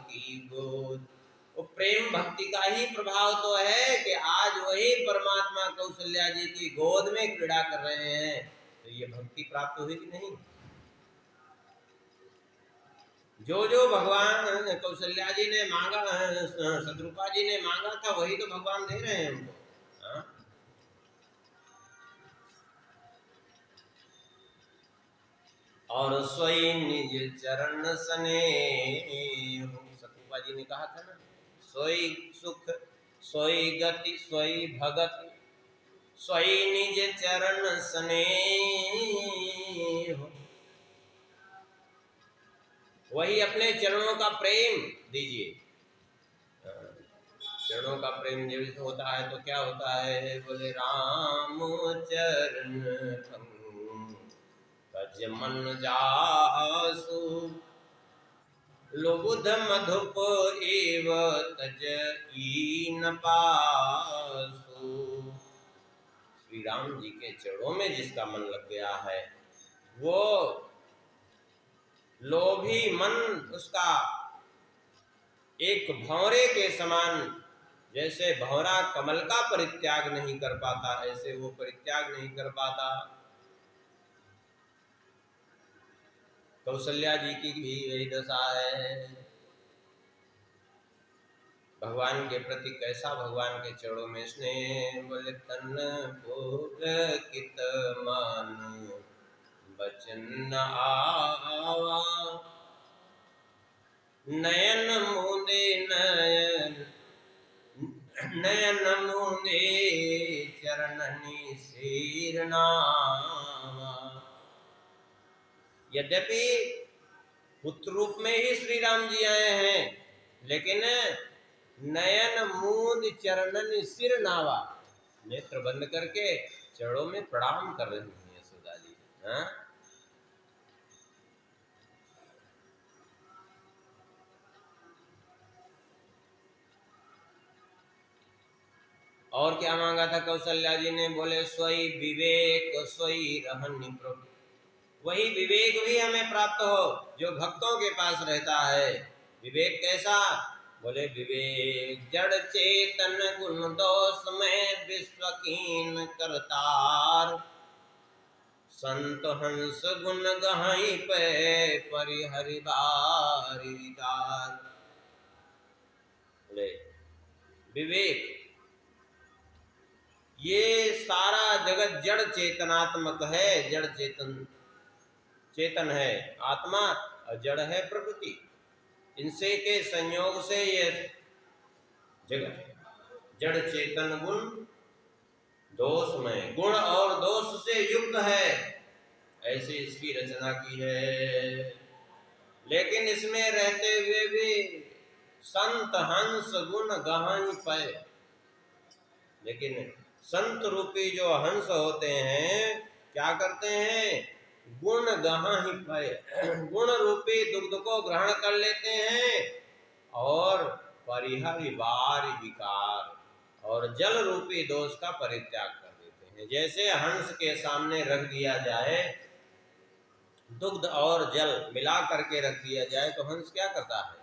S1: की गोद। वो प्रेम भक्ति का ही प्रभाव तो है कि आज वही परमात्मा कौशल्या जी की गोद में क्रीड़ा कर रहे हैं। तो ये भक्ति प्राप्त हुई कि नहीं? जो जो भगवान कौशल्या जी ने मांगा, सतरूपा जी ने मांगा था, वही तो भगवान दे रहे हैं हमको। और स्वयं निज चरण सने, सतरूपा जी ने कहा था ना, सोई सुख सोई गति सोई भगति सोई निज चरण सने, वही अपने चरणों का प्रेम दीजिए। चरणों का प्रेम जब होता है तो क्या होता है? बोले राम चरण तज मन जासु, लुबुध मधुप एव तज ईन पासु। श्री राम जी के चरणों में जिसका मन लग गया है, वो लोभी मन उसका एक भंवरे के समान, जैसे भंवरा कमल का परित्याग नहीं कर पाता, ऐसे वो परित्याग नहीं कर पाता। कौशल्या जी की भी यही दशा है। भगवान के प्रति कैसा भगवान के चरणों में स्नेह। बोले तन भोग कित मान बचन आवा, नयन मुदे नयन मुदे चरणनि शीरनावा। यद्यपि पुत्र रूप में ही श्री राम जी आए हैं, लेकिन नयन मूंद चरणन सिर नावा, नेत्र बंद करके चरणों में प्रणाम कर रही हैं यशोदा जी। हाँ? और क्या मांगा था कौशल्या जी ने? बोले स्वई विवेक स्वई रहन्य प्रभु। वही विवेक भी हमें प्राप्त हो जो भक्तों के पास रहता है। विवेक कैसा? बोले विवेक जड़ चेतन गुण दोष में विश्व कीन करतार, संत हंस गुण गहाई पे परिहरि बारी विकार। बोले विवेक, ये सारा जगत जड़ चेतनात्मक है, जड़ चेतन है आत्मा और जड़ है प्रकृति। इनसे के संयोग से ये जगत जड़ चेतन गुण दोषमय, गुण और दोष से युक्त है, ऐसे इसकी रचना की है। लेकिन इसमें रहते हुए भी संत हंस गुण गहाई पाए। लेकिन संत रूपी जो हंस होते हैं क्या करते हैं? गुण गहाई पाए, गुण रूपी दुग्ध को ग्रहण कर लेते हैं और परिहरि बारी विकार, और जल रूपी दोष का परित्याग कर देते हैं। जैसे हंस के सामने रख दिया जाए, दुग्ध और जल मिला करके रख दिया जाए तो हंस क्या करता है?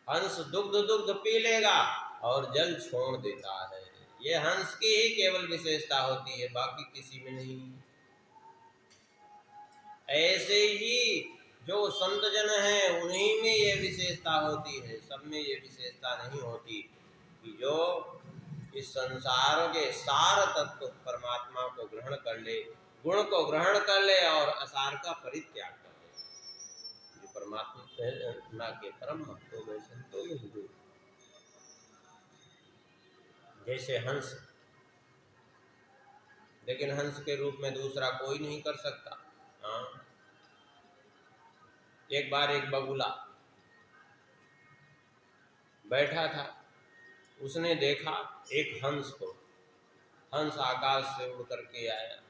S1: हंस दुग्ध पी लेगा और जल छोड़ देता है। ये हंस की ही केवल विशेषता होती है, बाकी किसी में नहीं। ऐसे ही जो संत जन हैं उन्हीं में ये विशेषता होती है, सब में ये विशेषता नहीं होती कि जो इस संसार के सार तत्व परमात्मा को ग्रहण कर ले, गुण को ग्रहण कर ले और असार का परित्याग कर ले। जो परमात्मा के परम भक्तों में संतों में हिंदू जैसे हंस, लेकिन हंस के रूप में दूसरा कोई नहीं कर सकता। हाँ, एक बार एक बगुला बैठा था, उसने देखा एक हंस को। हंस आकाश से उड़ करके आया,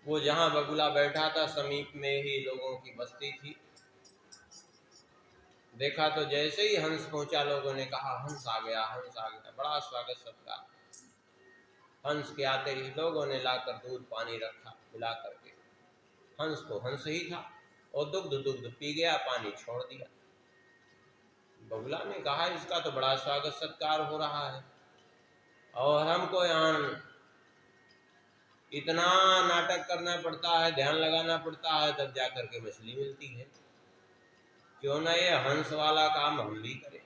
S1: वो जहां बगुला बैठा था समीप में ही लोगों की बस्ती थी। देखा तो जैसे ही हंस पहुंचा लोगों ने कहा हंस आ गया, हंस आ गया, बड़ा स्वागत सत्कार। हंस के आते ही लोगों ने लाकर दूध पानी रखा मिला करके। हंस तो हंस ही था और दुग्ध पी गया, पानी छोड़ दिया। बगुला ने कहा इसका तो बड़ा स्वागत सत्कार हो रहा है और हमको यहाँ इतना नाटक करना पड़ता है, ध्यान लगाना पड़ता है, तब जाकर के मछली मिलती है। क्यों ना ये हंस वाला काम हम भी करें।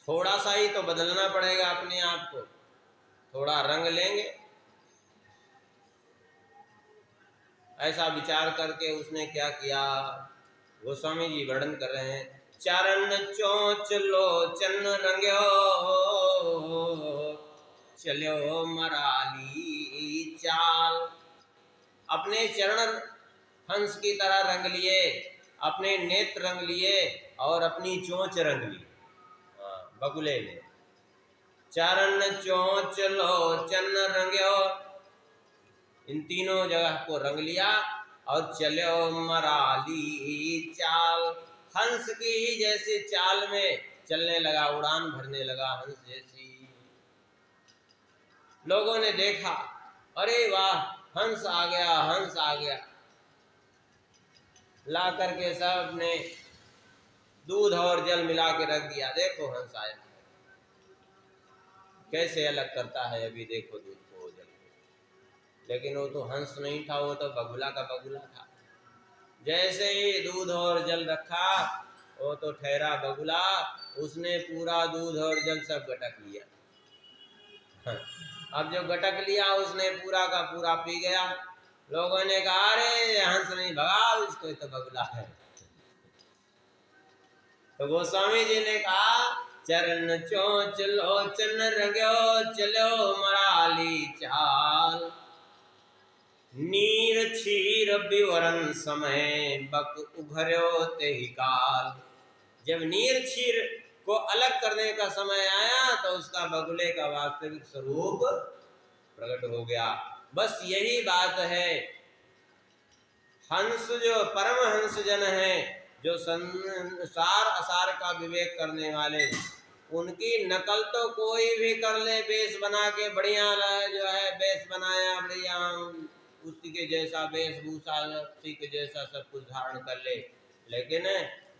S1: थोड़ा सा ही तो बदलना पड़ेगा अपने आप को, थोड़ा रंग लेंगे। ऐसा विचार करके उसने क्या किया, गोस्वामी जी वर्णन कर रहे हैं। चरण चोंच लोचन रंग्यो, चलो मराली चाल। अपने चरण हंस की तरह रंग लिए, अपने नेत्र रंग लिए और अपनी चोंच रंग ली बगुले ने। चरण चोंच लोचन रंग्यो, इन तीनों जगह को रंग लिया और चलो मराली चाल। हंस की ही जैसी चाल में चलने लगा, उड़ान भरने लगा हंस जैसी। लोगों ने देखा, अरे वाह हंस आ गया, हंस आ गया। ला करके सब ने दूध और जल मिला के रख दिया, देखो हंस आया, कैसे अलग करता है, अभी देखो दूध को जल को। लेकिन वो तो हंस नहीं था, वो तो बगुला का बगुला था। जैसे ही दूध और जल रखा, वो तो ठहरा बगुला, उसने पूरा दूध और जल सब गटक लिया। अब जो गटक लिया उसने पूरा का पूरा पी गया। लोगों ने कहा अरे हंस नहीं भगा, इसको तो बगुला है। तो गोस्वामी जी ने कहा चरण चोंच लोचन रंग्यो, चलो मराली चाल। नीर क्षीर विवरण समय, बक उभर्यो ते ही काल। जब नीर क्षीर को अलग करने का समय आया तो उसका बगुले का वास्तविक स्वरूप प्रकट हो गया। बस यही बात है। हंस जो परम हंस जन है, जो संसार असार का विवेक करने वाले, उनकी नकल तो कोई भी कर ले, बेस बना के बढ़िया जो है बेस बनाया बढ़िया, उसी के जैसा वेशभूषा, उसी के जैसा सब कुछ धारण कर ले, लेकिन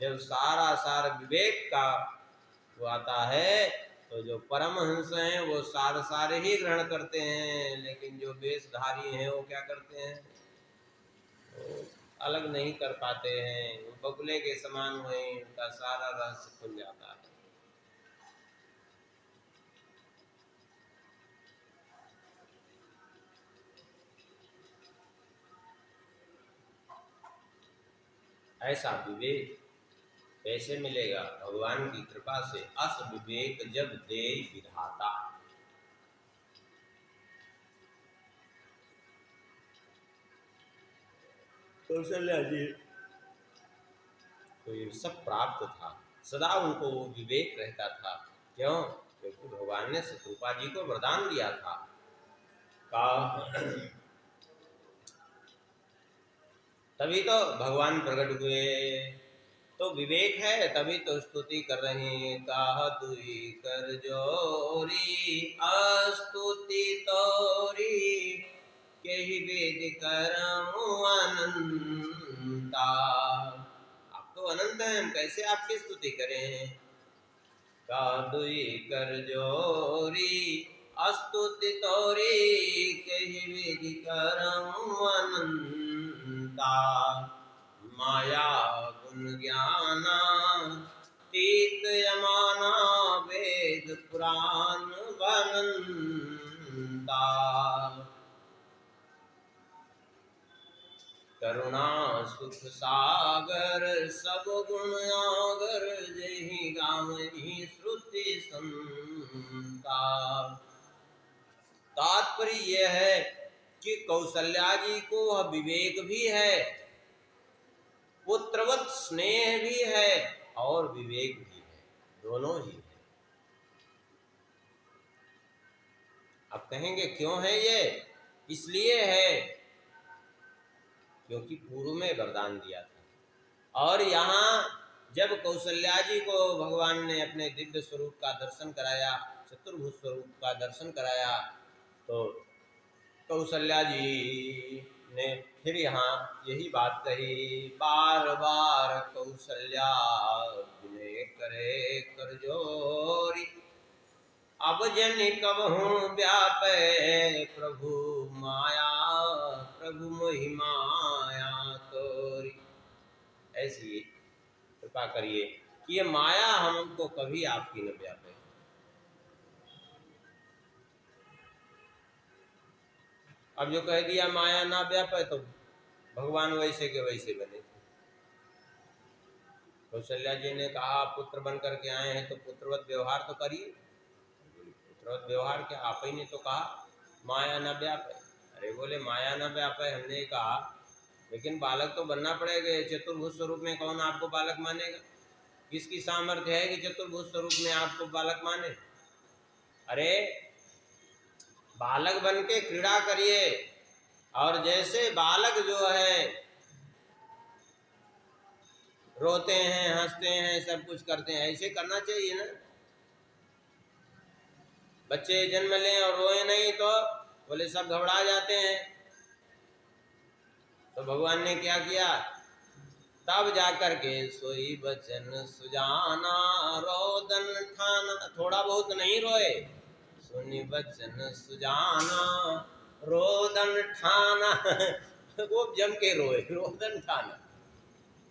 S1: जब सारा सार विवेक का वो आता है तो जो परमहंस हैं वो सार सारे ही ग्रहण करते हैं, लेकिन जो वेशधारी हैं वो क्या करते हैं, वो अलग नहीं कर पाते हैं। वो बगुले के समान हुए, उनका सारा रहस्य खुल जाता है। ऐसा विवेक कैसे मिलेगा? भगवान की कृपा से। अस विवेक जब दे विधाता। कौशल्या जी तो ये सब प्राप्त था, सदा उनको वो विवेक रहता था। क्यों? क्योंकि भगवान ने शत्रुपा जी को वरदान दिया था का तभी तो भगवान प्रकट हुए। तो विवेक है तभी तो स्तुति कर रहे हैं। काह दुई कर जोरी अस्तुति तोरी, केहि वेद करमु अनंता। आप तो अनंत हैं, हम कैसे आपकी स्तुति करें। काह दुई कर जोरी अस्तुति तोरी, केहि वेद करमु अनंता। माया गुण ज्ञाना तीत यमाना, वेद पुराण बनंता। करुणा सुख सागर सब गुण आगर, जहि गावहि श्रुति संता। तात्पर्य यह है कि कौशल्या जी को वह विवेक भी है, पुत्रवत स्नेह भी है और विवेक भी है, दोनों ही है। अब कहेंगे क्यों है ये? इसलिए है क्योंकि पूर्व में वरदान दिया था, और यहाँ जब कौशल्या जी को भगवान ने अपने दिव्य स्वरूप का दर्शन कराया, चतुर्भुज स्वरूप का दर्शन कराया, तो कौशल्या जी ने फिर यहाँ यही बात कही, बार बार कौशल्या विनय करे कर जोरी, अब जन कबहू व्यापे प्रभु माया, प्रभु मोहि माया तोरी। ऐसी कृपा करिए कि ये माया हमको कभी आपकी न व्यापे। अब जो कह दिया माया ना व्यापे, तो भगवान वैसे के वैसे बने थे। कौशल्या जी ने कहा पुत्र बन करके आए हैं तो पुत्रवत व्यवहार तो करिए। पुत्रवत व्यवहार क्या? आप ही ने तो कहा माया न व्यापे। अरे बोले माया न व्यापे हमने कहा, लेकिन बालक तो बनना पड़ेगा। चतुर्भुज स्वरूप में कौन आपको बालक मानेगा? किसकी सामर्थ्य है कि चतुर्भुज स्वरूप में आपको बालक माने? अरे बालक बन के क्रीड़ा करिए, और जैसे बालक जो है रोते हैं, हंसते हैं, सब कुछ करते हैं, ऐसे करना चाहिए ना। बच्चे जन्म लें और रोए नहीं तो बोले सब घबरा जाते हैं। तो भगवान ने क्या किया? तब जाकर के सोई बचन सुजाना, रोदन ठाना। थोड़ा बहुत नहीं रोए, सुनी बचन सुजाना, रोदन ठाना। वो जम के रोए, रोदन ठाना।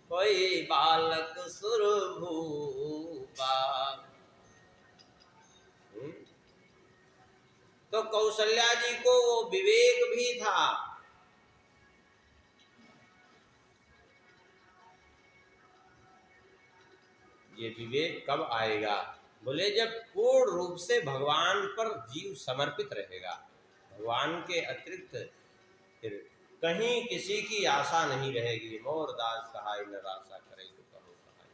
S1: कोई बालक सुरभूपा। तो कौशल्या जी को वो विवेक भी था। ये विवेक कब आएगा? बोले जब पूर्ण रूप से भगवान पर जीव समर्पित रहेगा, भगवान के अतिरिक्त फिर कहीं किसी की आशा नहीं रहेगी। मोर दास कहाय न आशा करे तो कहो कहाय।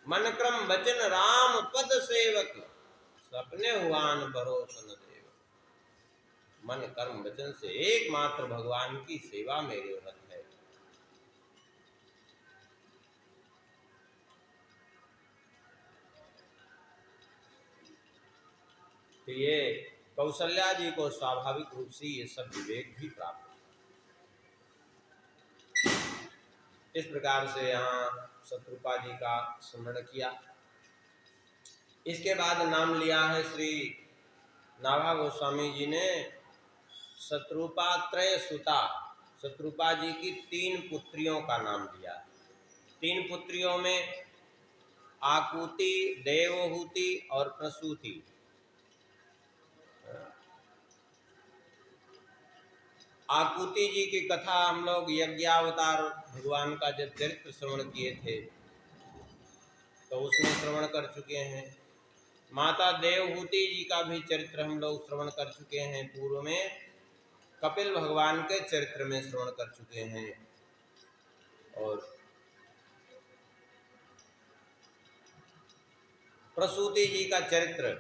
S1: मन क्रम वचन राम पद सेवक, सपने हुआन भरोसन देव। मन कर्म वचन से एकमात्र भगवान की सेवा मेरे व्रत है। तो ये कौशल्या जी को स्वाभाविक रूप से ये सब विवेक भी प्राप्त। इस प्रकार से यहाँ शत्रुपा जी का स्मरण किया। इसके बाद नाम लिया है श्री नाभा गोस्वामी जी ने शत्रुपा त्रय सुता, शत्रुपा जी की 3 पुत्रियों का नाम लिया। 3 पुत्रियों में आकुति, देवहूति और प्रसूति। आकुति जी की कथा हम लोग यज्ञावतार भगवान का जब चरित्र श्रवण किए थे तो उसमें श्रवण कर चुके हैं। माता देवहूति जी का भी चरित्र हम लोग श्रवण कर चुके हैं, पूर्व में कपिल भगवान के चरित्र में श्रवण कर चुके हैं। और प्रसूति जी का चरित्र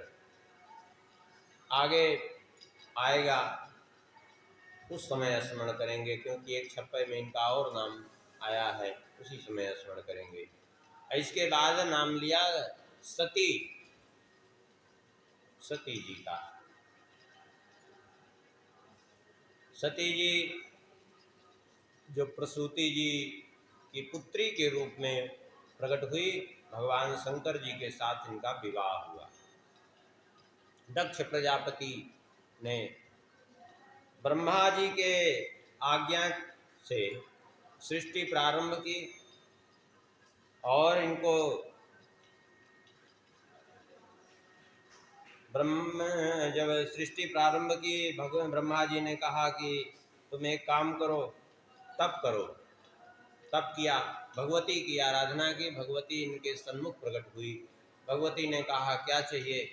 S1: आगे आएगा, उस समय स्मरण करेंगे, क्योंकि एक छप्पे में इनका और नाम आया है, उसी समय स्मरण करेंगे। इसके बाद नाम लिया सती, सती जी का। सती जी जो प्रसूति जी की पुत्री के रूप में प्रकट हुई, भगवान शंकर जी के साथ इनका विवाह हुआ। दक्ष प्रजापति ने ब्रह्मा जी के आज्ञा से सृष्टि प्रारंभ की और इनको जब सृष्टि प्रारंभ की, भगवान ब्रह्मा जी ने कहा कि तुम एक काम करो, तप करो। तप किया, भगवती की आराधना की, भगवती इनके सन्मुख प्रकट हुई। भगवती ने कहा क्या चाहिए?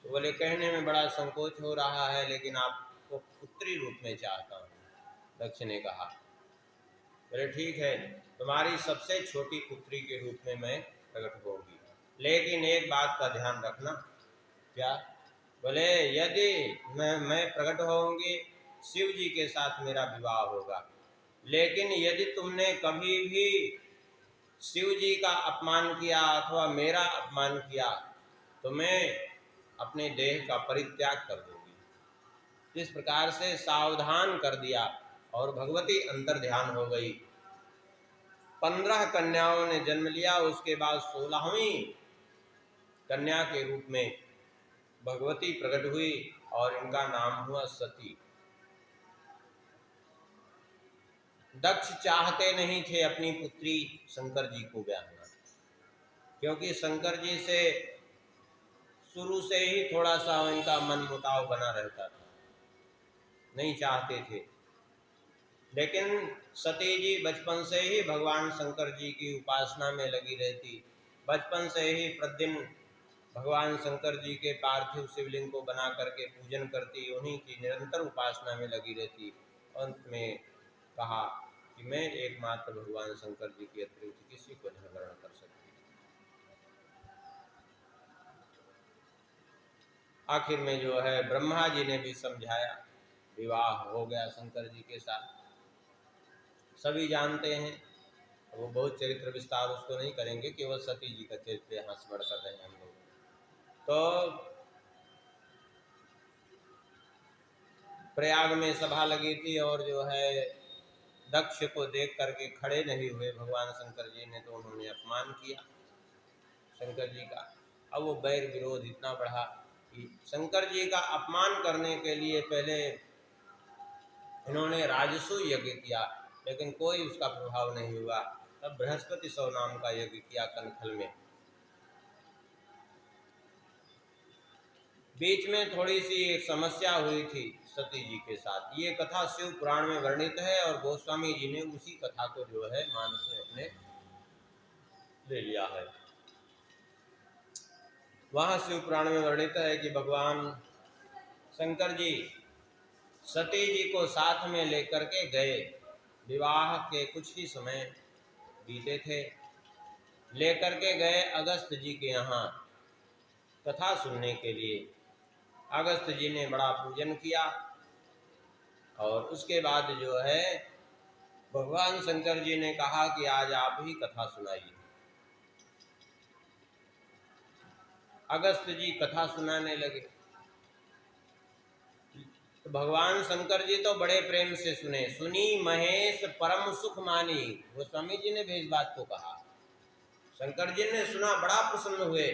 S1: तो बोले कहने में बड़ा संकोच हो रहा है, लेकिन आपको पुत्री रूप में चाहता हूँ। दक्ष ने कहा, बोले ठीक है, तुम्हारी सबसे छोटी पुत्री के रूप में मैं प्रकट होगी, लेकिन एक बात का ध्यान रखना। क्या? बोले यदि मैं प्रकट होंगी, शिव जी के साथ मेरा विवाह होगा, लेकिन यदि तुमने कभी भी शिव जी का अपमान किया अथवा मेरा अपमान किया तो मैं अपने देह का परित्याग कर दूंगी। इस प्रकार से सावधान कर दिया और भगवती अंतर ध्यान हो गई। 15 कन्याओं ने जन्म लिया। उसके बाद 16वीं कन्या के रूप में भगवती प्रकट हुई और इनका नाम हुआ सती। दक्ष चाहते नहीं थे अपनी पुत्री शंकर जी को ब्याहना, क्योंकि शंकर जी से शुरू से ही थोड़ा सा इनका मन मुटाव बना रहता था, नहीं चाहते थे। लेकिन सती जी बचपन से ही भगवान शंकर जी की उपासना में लगी रहती। बचपन से ही प्रतिदिन भगवान शंकर जी के पार्थिव शिवलिंग को बना करके पूजन करती, उन्हीं की निरंतर उपासना में लगी रहती। अंत में कहा कि मैं एकमात्र भगवान शंकर जी के अतिरिक्त किसी को नहीं वर्ण कर सकती। आखिर में जो है ब्रह्मा जी ने भी समझाया, विवाह हो गया शंकर जी के साथ। सभी जानते हैं, वो बहुत चरित्र विस्तार उसको नहीं करेंगे, केवल सती जी का चरित्र यहाँ स्मरण कर रहे हैं हम लोग। तो प्रयाग में सभा लगी थी और जो है दक्ष को देख करके खड़े नहीं हुए भगवान शंकर जी ने, तो उन्होंने अपमान किया शंकर जी का। अब वो बैर विरोध इतना बढ़ा कि शंकर जी का अपमान करने के लिए पहले इन्होंने राजसु यज्ञ किया, लेकिन कोई उसका प्रभाव नहीं हुआ। तब बृहस्पति सौ नाम का यज्ञ किया कनखल में। बीच में थोड़ी सी एक समस्या हुई थी सती जी के साथ। ये कथा शिव पुराण में वर्णित है और गोस्वामी जी ने उसी कथा को जो है मानस में अपने ले लिया है। वहाँ शिव पुराण में वर्णित है कि भगवान शंकर जी सती जी को साथ में लेकर के गए। विवाह के कुछ ही समय बीते थे लेकर के गए अगस्त जी के यहाँ कथा सुनने के लिए। अगस्त जी ने बड़ा पूजन किया और उसके बाद जो है भगवान शंकर जी ने कहा कि आज आप ही कथा सुनाइए। अगस्त जी कथा सुनाने लगे तो भगवान शंकर जी तो बड़े प्रेम से सुने। सुनी महेश परम सुख मानी, गोस्वामी जी ने भी इस बात को कहा। शंकर जी ने सुना, बड़ा प्रसन्न हुए,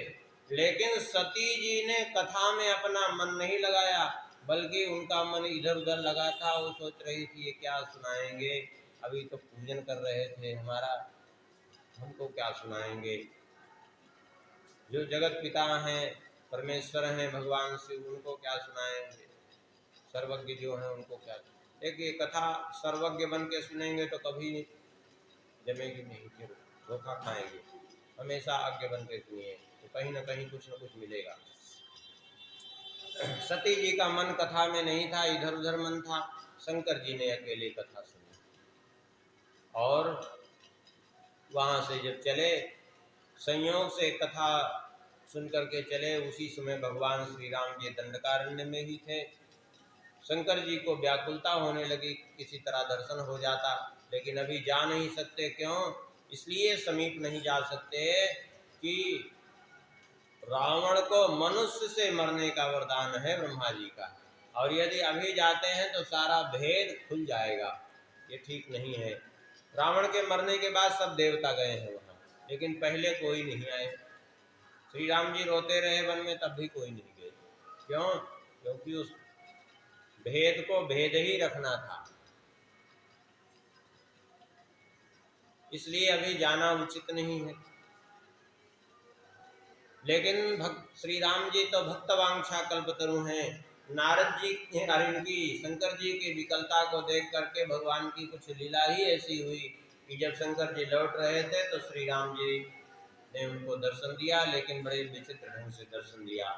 S1: लेकिन सती जी ने कथा में अपना मन नहीं लगाया, बल्कि उनका मन इधर उधर लगा था। वो सोच रही थी ये क्या सुनाएंगे, अभी तो पूजन कर रहे थे हमारा, हमको क्या सुनाएंगे। जो जगत पिता हैं, परमेश्वर हैं भगवान शिव, उनको क्या सुनाएंगे, सर्वज्ञ जो हैं उनको क्या। एक ये कथा सर्वज्ञ बन के सुनेंगे तो कभी जमेगी नहीं, फिर धोखा खाएंगे। हमेशा आज्ञ बन के सुनिए तो कहीं ना कहीं कुछ न कुछ मिलेगा। सती जी का मन कथा में नहीं था, इधर उधर मन था। शंकर जी ने अकेले कथा सुनी और वहाँ से जब चले, संयोग से कथा सुन करके चले, उसी समय भगवान श्री राम जी दंडकारण्य में ही थे। शंकर जी को व्याकुलता होने लगी, किसी तरह दर्शन हो जाता, लेकिन अभी जा नहीं सकते। क्यों? इसलिए समीप नहीं जा सकते कि रावण को मनुष्य से मरने का वरदान है ब्रह्मा जी का, और यदि अभी जाते हैं तो सारा भेद खुल जाएगा। ये ठीक नहीं है। रावण के मरने के बाद सब देवता गए हैं वहाँ, लेकिन पहले कोई नहीं आए। श्री राम जी रोते रहे वन में, तब भी कोई नहीं गए। क्यों? क्योंकि उस भेद को भेद ही रखना था, इसलिए अभी जाना उचित नहीं है। लेकिन श्री राम जी तो भक्तवांछा कल्पतरु हैं। नारद जी इनकी शंकर जी की विकलता को देख करके भगवान की कुछ लीला ही ऐसी हुई कि जब शंकर जी लौट रहे थे तो श्री राम जी ने उनको दर्शन दिया, लेकिन बड़े विचित्र ढंग से दर्शन दिया।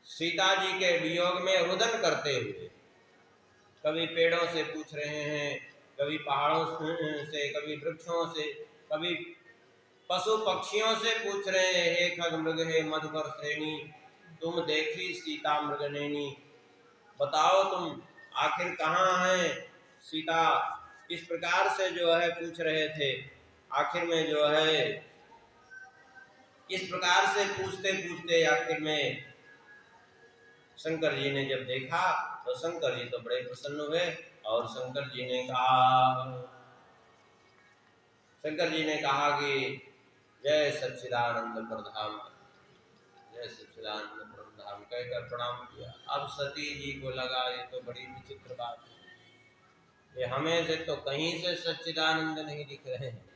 S1: सीता जी के वियोग में रुदन करते हुए, कभी पेड़ों से पूछ रहे हैं, कभी पहाड़ों से, कभी वृक्षों से, कभी पशु पक्षियों से पूछ रहे हैं, हे खग मृग हे मधुकर श्रेणी, तुम देखी सीता मृगनैनी, बताओ तुम आखिर कहाँ हैं सीता। इस प्रकार से जो है पूछ रहे थे। आखिर में जो है इस प्रकार से पूछते पूछते आखिर में शंकर जी ने जब देखा तो शंकर जी तो बड़े प्रसन्न हुए और शंकर जी ने कहा कि जय सच्चिदानंद प्रधाम, जय सच्चिदानंद प्रधाम कहकर प्रणाम किया। अब सती जी को लगा ये तो बड़ी विचित्र बात है, ये हमें से तो कहीं से सच्चिदानंद नहीं दिख रहे हैं।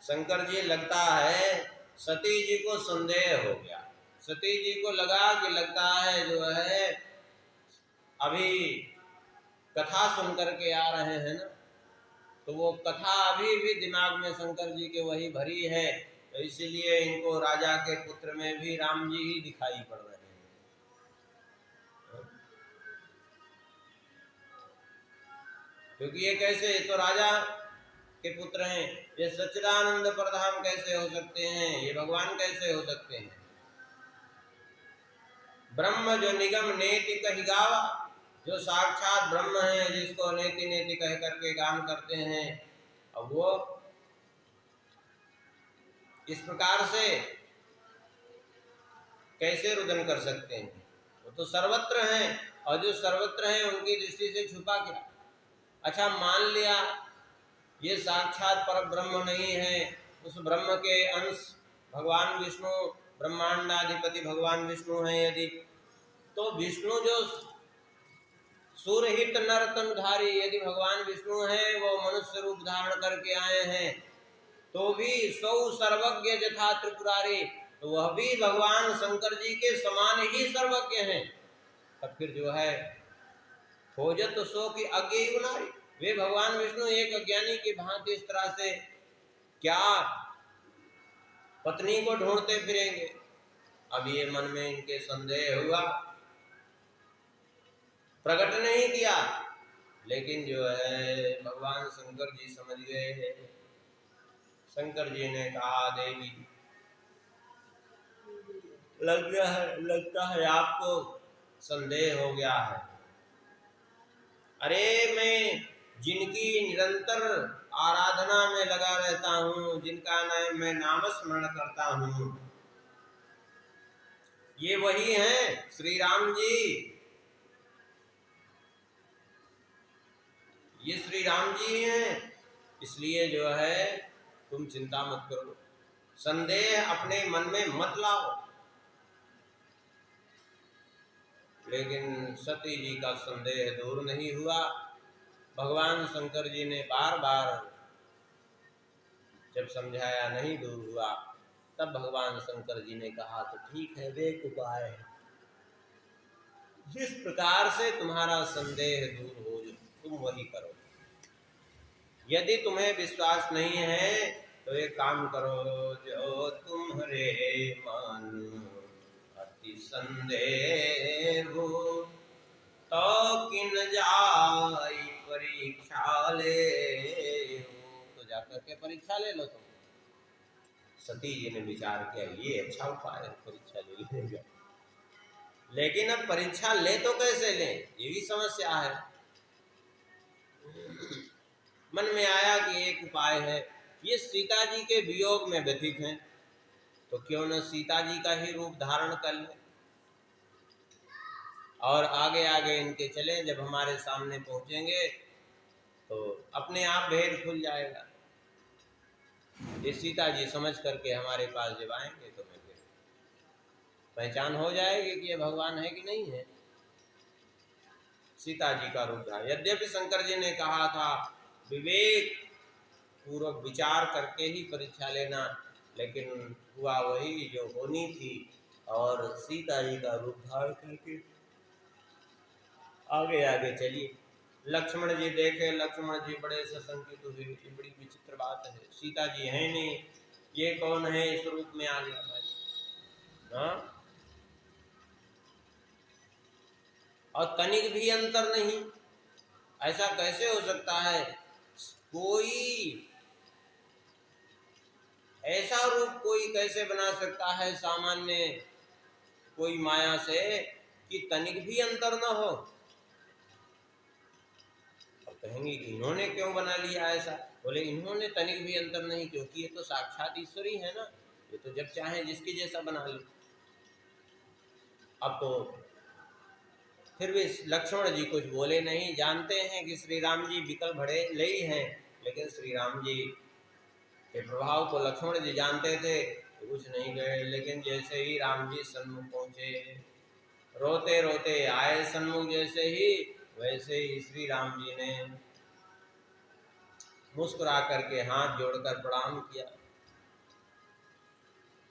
S1: शंकर जी लगता है सती जी को संदेह हो गया। सती जी को लगा कि लगता है जो है अभी कथा सुन करके आ रहे हैं ना, तो वो कथा अभी भी दिमाग में शंकर जी के वही भरी है, तो इसीलिए इनको राजा के पुत्र में भी राम जी ही दिखाई पड़ रहे हैं। क्योंकि ये कैसे, तो राजा के पुत्र हैं, ये सच्चिदानंद प्रधान कैसे हो सकते हैं, ये भगवान कैसे हो सकते हैं। ब्रह्म जो निगम नेति कही गावा, जो साक्षात ब्रह्म है, जिसको नेति नेति कह करके गान करते हैं, अब वो इस प्रकार से कैसे रुदन कर सकते हैं। वो तो सर्वत्र हैं, और जो सर्वत्र हैं उनकी दृष्टि से छुपा क्या। अच्छा मान लिया ये साक्षात पर ब्रह्म नहीं है, उस ब्रह्म के अंश भगवान विष्णु ब्रह्मांडाधिपति भगवान विष्णु हैं यदि, तो विष्णु जो सूरहित नरतनधारी, यदि भगवान विष्णु हैं, वो मनुष्य रूप धारण करके आए हैं, तो भी सौ सर्वज्ञ जथा त्रिपुरारी, तो वह भी भगवान शंकर जी के समान ही सर्वज्ञ हैं। तब फिर जो है खोजत सो की अज्ञेय नारी, वे भगवान विष्णु एक अज्ञानी की भांति इस तरह से क्या पत्नी को ढूंढते फिरेंगे। अब ये मन में इनके संदेह हुआ, प्रकट नहीं किया, लेकिन जो है भगवान शंकर जी समझ गए हैं शंकर जी ने कहा, देवी लगता है आपको संदेह हो गया है। अरे मैं जिनकी निरंतर आराधना में लगा रहता हूँ, जिनका मैं नामस्मरण करता हूँ, ये वही हैं श्री राम जी। ये श्री राम जी हैं। इसलिए जो है तुम चिंता मत करो, संदेह अपने मन में मत लाओ। लेकिन सती जी का संदेह दूर नहीं हुआ। भगवान शंकर जी ने बार बार जब समझाया, नहीं दूर हुआ, तब भगवान शंकर जी ने कहा, तो ठीक है, एक उपाय है, जिस प्रकार से तुम्हारा संदेह दूर हो तुम वही करो। यदि तुम्हें विश्वास नहीं है तो एक काम करो, जो तुम्हारे मन अति संदेह हो, तो किन जाई परीक्षा ले, तो जाकर के परीक्षा ले लो तुम। सती जी ने विचार किया, ये अच्छा उपाय है, परीक्षा ले लेगा। लेकिन अब परीक्षा ले तो कैसे ले, ये भी समस्या है। मन में आया कि एक उपाय है, ये सीता जी के वियोग में व्यथित हैं, तो क्यों न सीता जी का ही रूप धारण कर ले और आगे आगे इनके चले। जब हमारे सामने पहुंचेंगे तो अपने आप भेद खुल जाएगा। ये सीता जी समझ करके हमारे पास जब आएंगे तो मैं फिर पहचान हो जाएगी कि ये भगवान है कि नहीं है। सीता जी का रूप धारण, यद्यपि शंकर जी ने कहा था विवेक पूर्वक विचार करके ही परीक्षा लेना, लेकिन हुआ वही जो होनी थी, और सीता जी का रूप धारण करके आगे आगे चलिए। लक्ष्मण जी देखे, लक्ष्मण जी बड़े सशंकित हुए, ये बड़ी विचित्र बात है, सीता जी है नहीं, ये कौन है इस रूप में आ गया भाई। हाँ, और तनिक भी अंतर नहीं, ऐसा कैसे हो सकता है। कोई ऐसा रूप कोई कैसे बना सकता है सामान्य कोई माया से कि तनिक भी अंतर न हो। अब कहेंगे कि इन्होंने क्यों बना लिया ऐसा, बोले इन्होंने तनिक भी अंतर नहीं, क्योंकि ये तो साक्षात ईश्वरी है ना, ये तो जब चाहे जिसकी जैसा बना ले। अब तो फिर भी लक्ष्मण जी कुछ बोले नहीं, जानते हैं कि श्री राम जी विकल भड़े ले ही हैं, लेकिन श्री राम जी के प्रभाव को लक्ष्मण जी जानते थे, तो कुछ नहीं गए। लेकिन जैसे ही राम जी सन्मुख पहुंचे, रोते रोते आए सन्मुख, जैसे ही वैसे ही श्री राम जी ने मुस्कुरा करके हाथ जोड़कर प्रणाम किया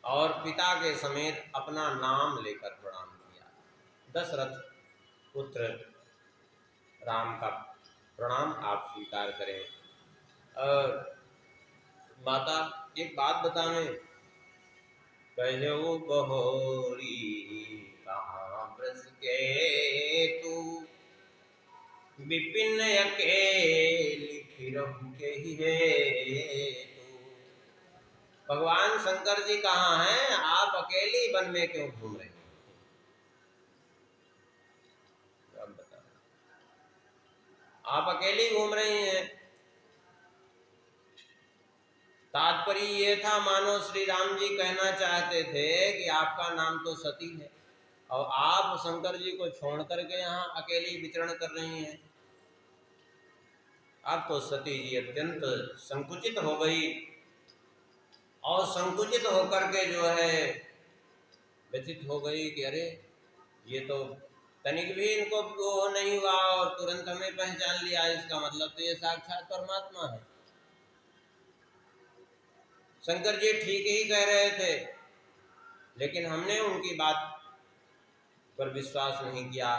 S1: और पिता के समेत अपना नाम लेकर प्रणाम किया। दशरथ पुत्र राम का प्रणाम आप स्वीकार करें। और माता एक बात बताने, कहो बहोरी कहाँ ब्रज के तू, विपिन अकेली फिरहु के ही है तू। भगवान शंकर जी कहाँ हैं, आप अकेली वन में क्यों घूम रहे हैं। अब बताओ, आप अकेली घूम रही हैं। तात्पर्य ये था, मानो श्री राम जी कहना चाहते थे कि आपका नाम तो सती है और आप शंकर जी को छोड़ करके यहाँ अकेली विचरण कर रही हैं। अब तो सती जी अत्यंत संकुचित हो गई और संकुचित होकर के जो है व्यथित हो गई कि अरे ये तो तनिक भी इनको वो नहीं हुआ और तुरंत हमें पहचान लिया, इसका मतलब तो ये साक्षात परमात्मा है। शंकर जी ठीक ही कह रहे थे, लेकिन हमने उनकी बात पर विश्वास नहीं किया।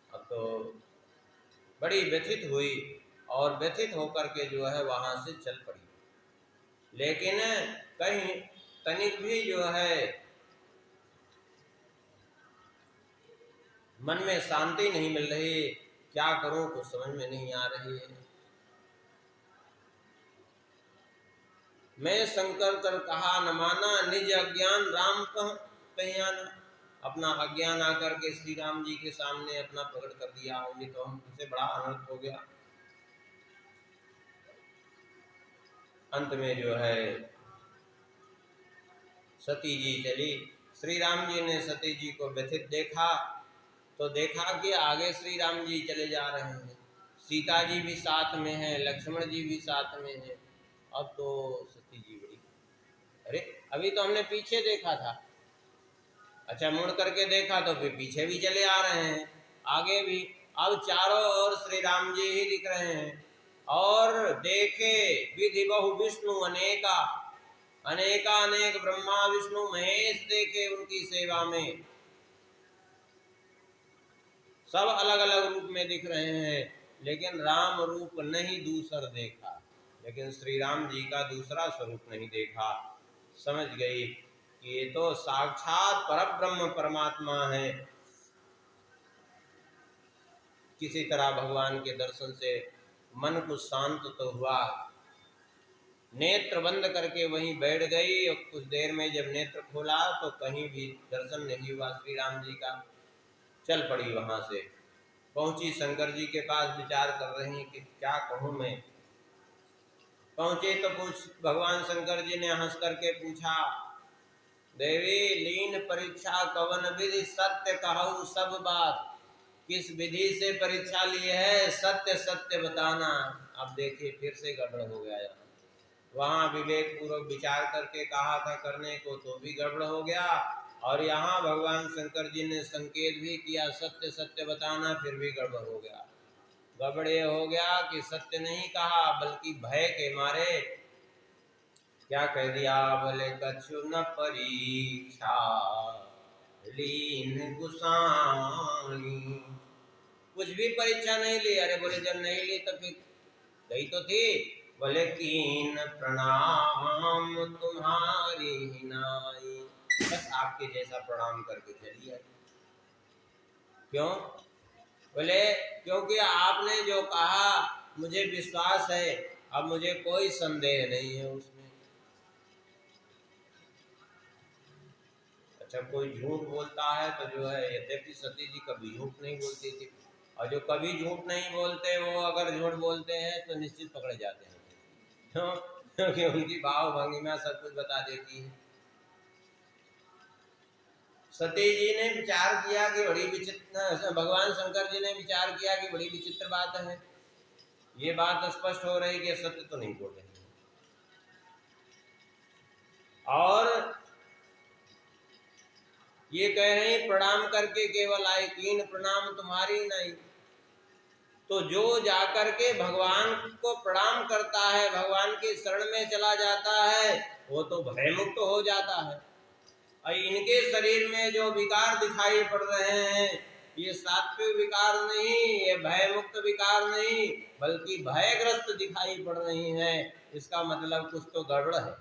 S1: अब तो बड़ी व्यथित हुई और व्यथित होकर के जो है वहां से चल पड़ी। लेकिन कहीं तनिक भी जो है मन में शांति नहीं मिल रही, क्या करूं कुछ समझ में नहीं आ रही है। मैं शंकर कर कहा न माना, निज अज्ञान राम पहचाना। अपना अज्ञान आकर के श्री राम जी के सामने अपना प्रकट कर दिया, ये तो हमसे बड़ा अनर्थ हो गया। अंत में जो है सती जी चली। श्री राम जी ने सती जी को व्यथित देखा तो देखा कि आगे श्री राम जी चले जा रहे हैं, सीता जी भी साथ में है, लक्ष्मण जी भी साथ में है। अब तो सती जी बड़ी, अरे अभी तो हमने पीछे देखा था, अच्छा मुड़ करके देखा तो फिर पीछे भी चले आ रहे हैं, आगे भी। अब चारों ओर श्री राम जी ही दिख रहे हैं। और देखे विधि बहु विष्णु अनेका, अनेक ब्रह्मा विष्णु महेश देखे उनकी सेवा में, सब अलग अलग रूप में दिख रहे हैं, लेकिन राम रूप नहीं दूसर देखा, लेकिन श्री राम जी का दूसरा स्वरूप नहीं देखा। समझ गई कि ये तो साक्षात परब्रह्म परमात्मा है। किसी तरह भगवान के दर्शन से मन को शांत तो हुआ, नेत्र बंद करके वहीं बैठ गई और कुछ देर में जब नेत्र खोला तो कहीं भी दर्शन नहीं हुआ श्री राम जी का। चल पड़ी वहां से, पहुंची शंकर जी के पास, विचार कर रही कि क्या कहूं मैं। पहुंचे तो भगवान शंकर जी ने हंस करके पूछा, देवी लीन परीक्षा कवन विधि, सत्य कहूँ सब बात। किस विधि से परीक्षा लिए है, सत्य सत्य बताना। अब देखिए फिर से गड़बड़ हो गया यहाँ, वहां विवेक पूर्वक विचार करके कहा था करने को तो भी गड़बड़ हो गया, और यहाँ भगवान शंकर जी ने संकेत भी किया सत्य सत्य बताना, फिर भी गड़बड़ हो गया। गड़बड़ ये हो गया कि सत्य नहीं कहा बल्कि भय के मारे क्या कह दिया, बोले कछु न परीक्षा लीन गुसाई। कुछ भी परीक्षा नहीं ली। अरे बोले जब नहीं ली तो फिर गई तो थी। बोले कीन प्रणाम तुम्हारी नाई, बस आपके जैसा प्रणाम करके चली आई। क्यों? बोले क्योंकि आपने जो कहा मुझे विश्वास है, अब मुझे कोई संदेह नहीं है उसमें। अच्छा कोई झूठ बोलता है तो जो है, यद्यपि सती जी कभी झूठ नहीं बोलती थी, और जो कभी झूठ नहीं बोलते वो अगर झूठ बोलते हैं तो निश्चित पकड़े जाते हैं, क्योंकि उनकी भाव भंगिमा सब कुछ बता देती है। सती जी ने विचार किया कि बड़ी विचित्र, भगवान शंकर जी ने विचार किया कि बड़ी विचित्र बात है, ये बात स्पष्ट हो रही कि सत्य तो नहीं बोल रहे, और ये कह रहे हैं प्रणाम करके केवल आई, कीन प्रणाम तुम्हारी नहीं। तो जो जाकर के भगवान को प्रणाम करता है, भगवान के शरण में चला जाता है, वो तो भयमुक्त हो जाता है। और इनके शरीर में जो विकार दिखाई पड़ रहे हैं, ये सात्विक विकार नहीं, ये भयमुक्त विकार नहीं, बल्कि भयग्रस्त दिखाई पड़ रही हैं। इसका मतलब कुछ तो गड़बड़ है।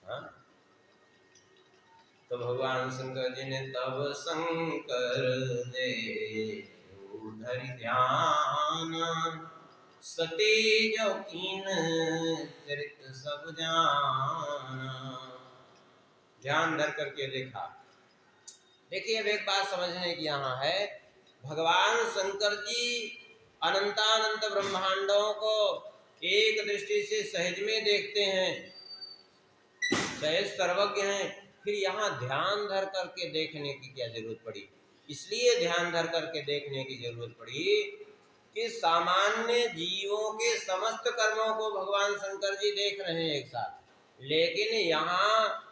S1: हाँ? तो भगवान शंकर जी ने तब शंकर दे धरि ध्यान, सती जो कीन चरित सब जाना। ध्यान धर करके देखा। देखिए अब एक बात समझने की यहाँ है, भगवान शंकर जी अनंतानंत ब्रह्मांडों को एक दृष्टि से सहज में देखते हैं, सहज सर्वज्ञ हैं, फिर यहाँ ध्यान धर करके देखने की क्या जरूरत पड़ी? इसलिए ध्यान धर करके देखने की जरूरत पड़ी कि सामान्य जीवों के समस्त कर्मों को भगवान शंकर जी देख रहे हैं एक साथ, लेकिन यहाँ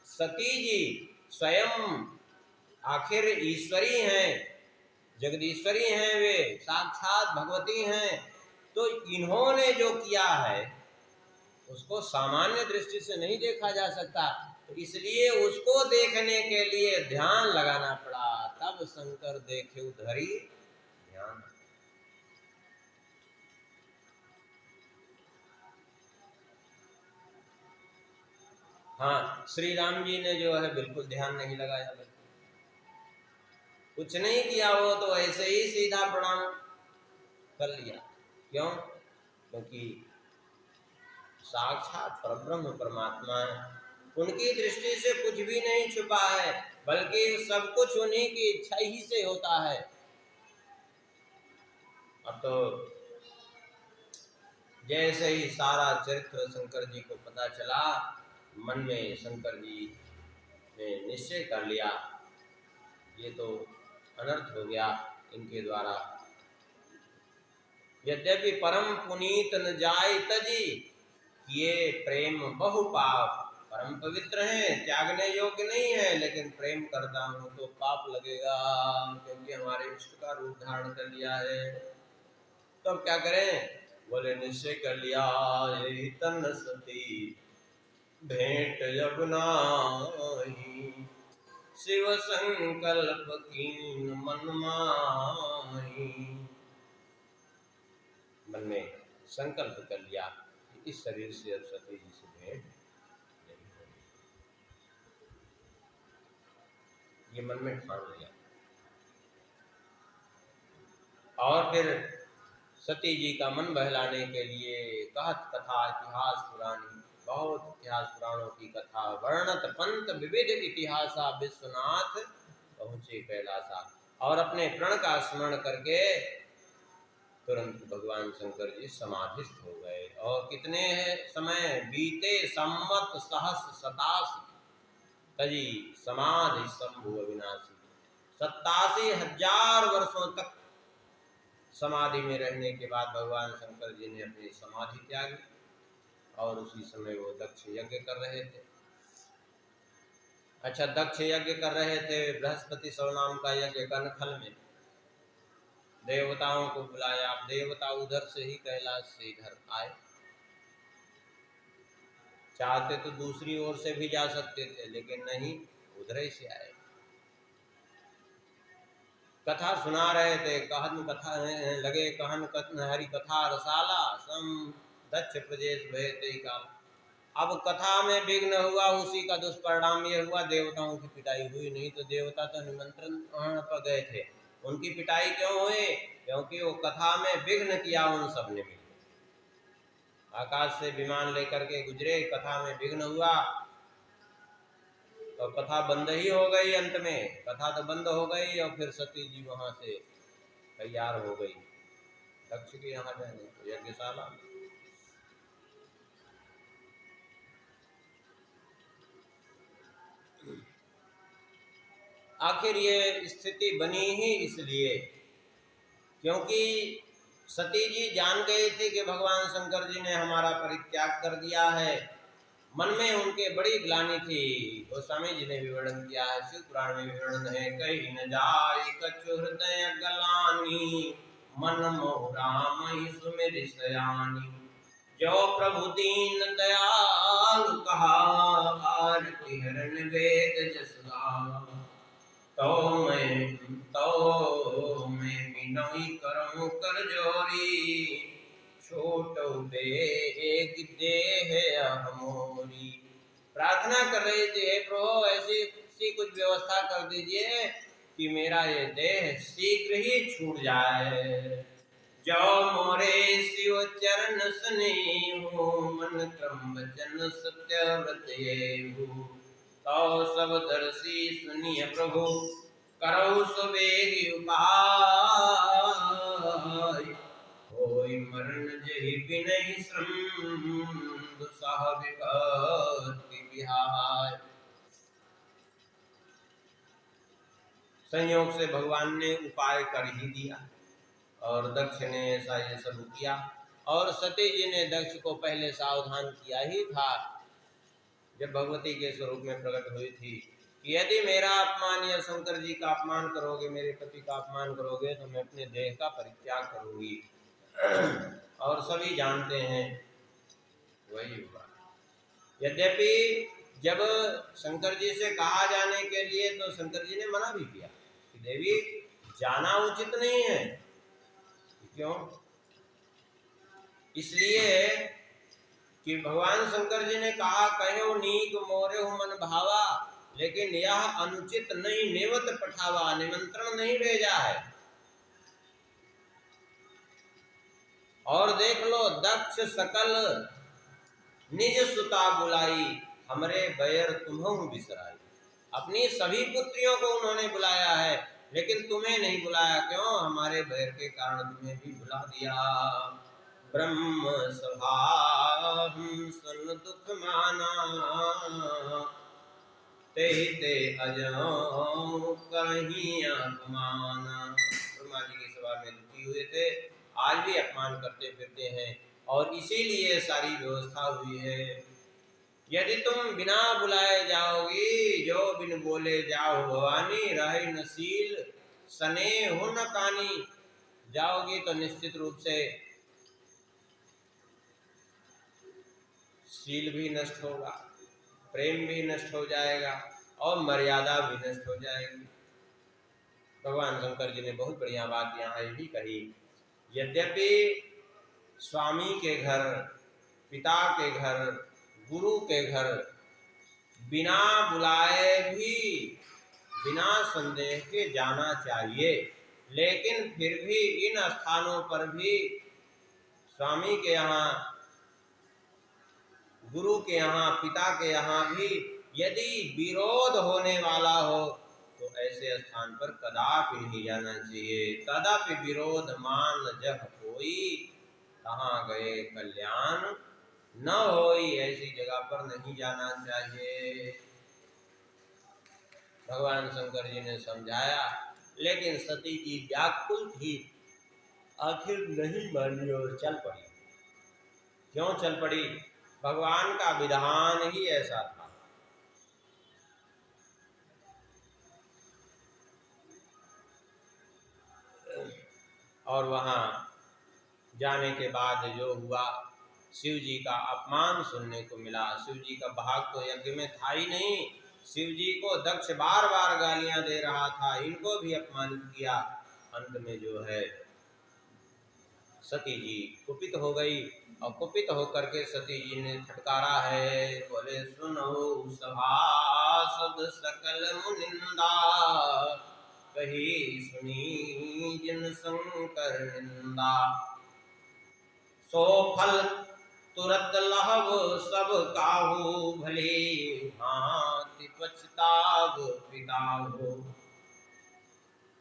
S1: सती जी स्वयं आखिर ईश्वरी हैं, जगदीश्वरी हैं, वे साक्षात भगवती हैं, तो इन्होंने जो किया है उसको सामान्य दृष्टि से नहीं देखा जा सकता, तो इसलिए उसको देखने के लिए ध्यान लगाना पड़ा। तब शंकर देखे धरि ध्यान। हाँ, श्री राम जी ने जो है बिल्कुल ध्यान नहीं लगाया, कुछ नहीं किया, वो तो ऐसे ही सीधा प्रणाम कर लिया। क्यों? क्योंकि साक्षात परब्रह्म परमात्मा है। उनकी दृष्टि से कुछ भी नहीं छुपा है, बल्कि सब कुछ उन्हीं की इच्छा ही से होता है। अब तो जैसे ही सारा चरित्र शंकर जी को पता चला, मन में शंकर जी ने निश्चय कर लिया, ये तो अनर्थ हो गया इनके द्वारा। यद्यपि परम पुनीत न जाय तजी, ये प्रेम बहु पाप। परम पवित्र हैं, त्यागने योग्य नहीं है, लेकिन प्रेम करता हूं तो पाप लगेगा, क्योंकि हमारे इष्ट का रूप धारण कर लिया है। तो अब क्या करें? बोले निश्चय कर लिया, यही तन सती भेंट जब नाही, शिव संकल्प कीन मन माही। मन में संकल्प कर लिया कि इस शरीर से अब सती जी से भेंट नहीं होगी। ये मन में ठान लिया। और फिर सती जी का मन बहलाने के लिए कहत कथा इतिहास पुरानी, बहुत इतिहास पुराणों की कथा वर्णत पंत विविध इतिहासा, विश्वनाथ पहुंचे कैलासा। और अपने प्रण का स्मरण करके तुरंत भगवान शंकर जी समाधिस्थ हो गए। और कितने समय बीते, सम्मत सहस्र सतासी, तजी समाधि शंभु अविनाशी। 87,000 वर्षों तक समाधि में रहने के बाद भगवान शंकर जी ने अपनी समाधि त्यागी, और उसी समय वो दक्ष यज्ञ कर रहे थे। अच्छा, दक्ष यज्ञ कर रहे थे, बृहस्पति सौ नाम का यज्ञ कनखल में। देवताओं को बुलाया, देवता उधर से ही कैलाश से इधर आए। चाहते तो दूसरी ओर से भी जा सकते थे, लेकिन नहीं, उधर ही से आए। कथा सुना रहे थे, कहन कथा लगे कहन हरि कथा रसाला, सम दक्ष प्रजेश भयते का। अब कथा में विघ्न हुआ, उसी का दुष्परिणाम ये हुआ, देवताओं की पिटाई हुई। नहीं तो देवता तो निमंत्रण पर गए थे, उनकी पिटाई क्यों हुई? क्योंकि वो कथा में विघ्न किया उन सब ने भी। आकाश से विमान लेकर के गुजरे, कथा में विघ्न हुआ तो कथा बंद ही हो गई। अंत में कथा तो बंद हो गई, और फिर सती जी वहां से तैयार हो गई दक्ष के यहाँ जाने यज्ञशाला में। आखिर ये स्थिति बनी ही इसलिए क्योंकि सती जी जान गई थी कि भगवान शंकर जी ने हमारा परित्याग कर दिया है। मन में उनके बड़ी ग्लानि थी। गोस्वामी जी ने भी वर्णन किया है, शिव पुराण में भी वर्णन है, कहीं न जाय कछु हृदय गलानी, मन मोह राम ही सुमिर सयानी। जो प्रभु दीन दयालु कहा, आरती हरण वेद जस गावा। तो मैं बिनोई करऊं कर जोरी, छोटो बेग देह मोरी। प्रार्थना कर रही थी, हे प्रभु ऐसी कुछ व्यवस्था कर दीजिए कि मेरा ये देह शीघ्र ही छूट जाए। जो मोरे शिव चरण स्नेहु, मन क्रम वचन सत्यव्रत येहु। तो सब दर्शी सुनिय प्रभु, करौ सुबेगी उपाय। होई मरण जहि बिनहि श्रम, दुसह विपत्ति विहाय। संयोग से भगवान ने उपाय कर ही दिया, और दक्ष ने ऐसा ये सब किया। और सती जी ने दक्ष को पहले सावधान किया ही था, जब भगवती के स्वरूप में प्रकट हुई थी, कि यदि मेरा अपमान या शंकर जी का अपमान करोगे, मेरे पति का अपमान करोगे, तो मैं अपने देह का परित्याग करूंगी। और सभी जानते हैं वही हुआ। यद्यपि जब शंकर जी से कहा जाने के लिए, तो शंकर जी ने मना भी किया कि देवी जाना उचित नहीं है। क्यों? इसलिए कि भगवान शंकर जी ने कहा, कहो नीक मोरे मन भावा, लेकिन यह अनुचित नहीं नेवत पठावा, निमंत्रण नहीं भेजा है। और देख लो, दक्ष सकल निज सुता बुलाई, हमरे बैर तुम्हु बिसराई। अपनी सभी पुत्रियों को उन्होंने बुलाया है, लेकिन तुम्हें नहीं बुलाया। क्यों? हमारे बैर के कारण तुम्हें भी बुला दिया। ब्रह्म सभा सन दुख माना, ते ते अजो कहीं अपमाना। ब्रह्मा जी की सभा में दुखी हुए थे, आज भी अपमान करते फिरते हैं, और इसीलिए सारी व्यवस्था हुई है। यदि तुम बिना बुलाए जाओगी, जो बिन बोले जाओ भवानी, रहे नसील सने हो न कानी। जाओगी तो निश्चित रूप से शील भी नष्ट होगा, प्रेम भी नष्ट हो जाएगा, और मर्यादा भी नष्ट हो जाएगी। भगवान शंकर जी ने बहुत बढ़िया बात यहाँ ये भी कही, यद्यपि स्वामी के घर, पिता के घर, गुरु के घर बिना बुलाए भी, बिना संदेह के जाना चाहिए, लेकिन फिर भी इन स्थानों पर भी स्वामी के यहाँ, गुरु के यहाँ, पिता के यहाँ भी यदि विरोध होने वाला हो तो ऐसे स्थान पर कदापि नहीं जाना चाहिए। तदपि विरोध मान जह कोई, कहाँ गए कल्याण न होई। ऐसी जगह पर नहीं जाना चाहिए। भगवान शंकर जी ने समझाया, लेकिन सती जी व्याकुल थी, आखिर नहीं मानी और चल पड़ी। क्यों चल पड़ी? भगवान का विधान ही ऐसा था। और वहां जाने के बाद जो हुआ, शिव जी का अपमान सुनने को मिला। शिव जी का भाग तो यज्ञ में था ही नहीं। शिव जी को दक्ष बार बार गालियां दे रहा था, इनको भी अपमानित किया। अंत में जो है सती जी कुपित हो गई, और कुपित होकर के सती जी ने फटकारा है, बोले सुनो सभासद सकल मुनिंदा, कही सुनी जिन शंकर निंदा। सो फल तुरत लहब सब काहू, भले भांति पछताव पिताहू।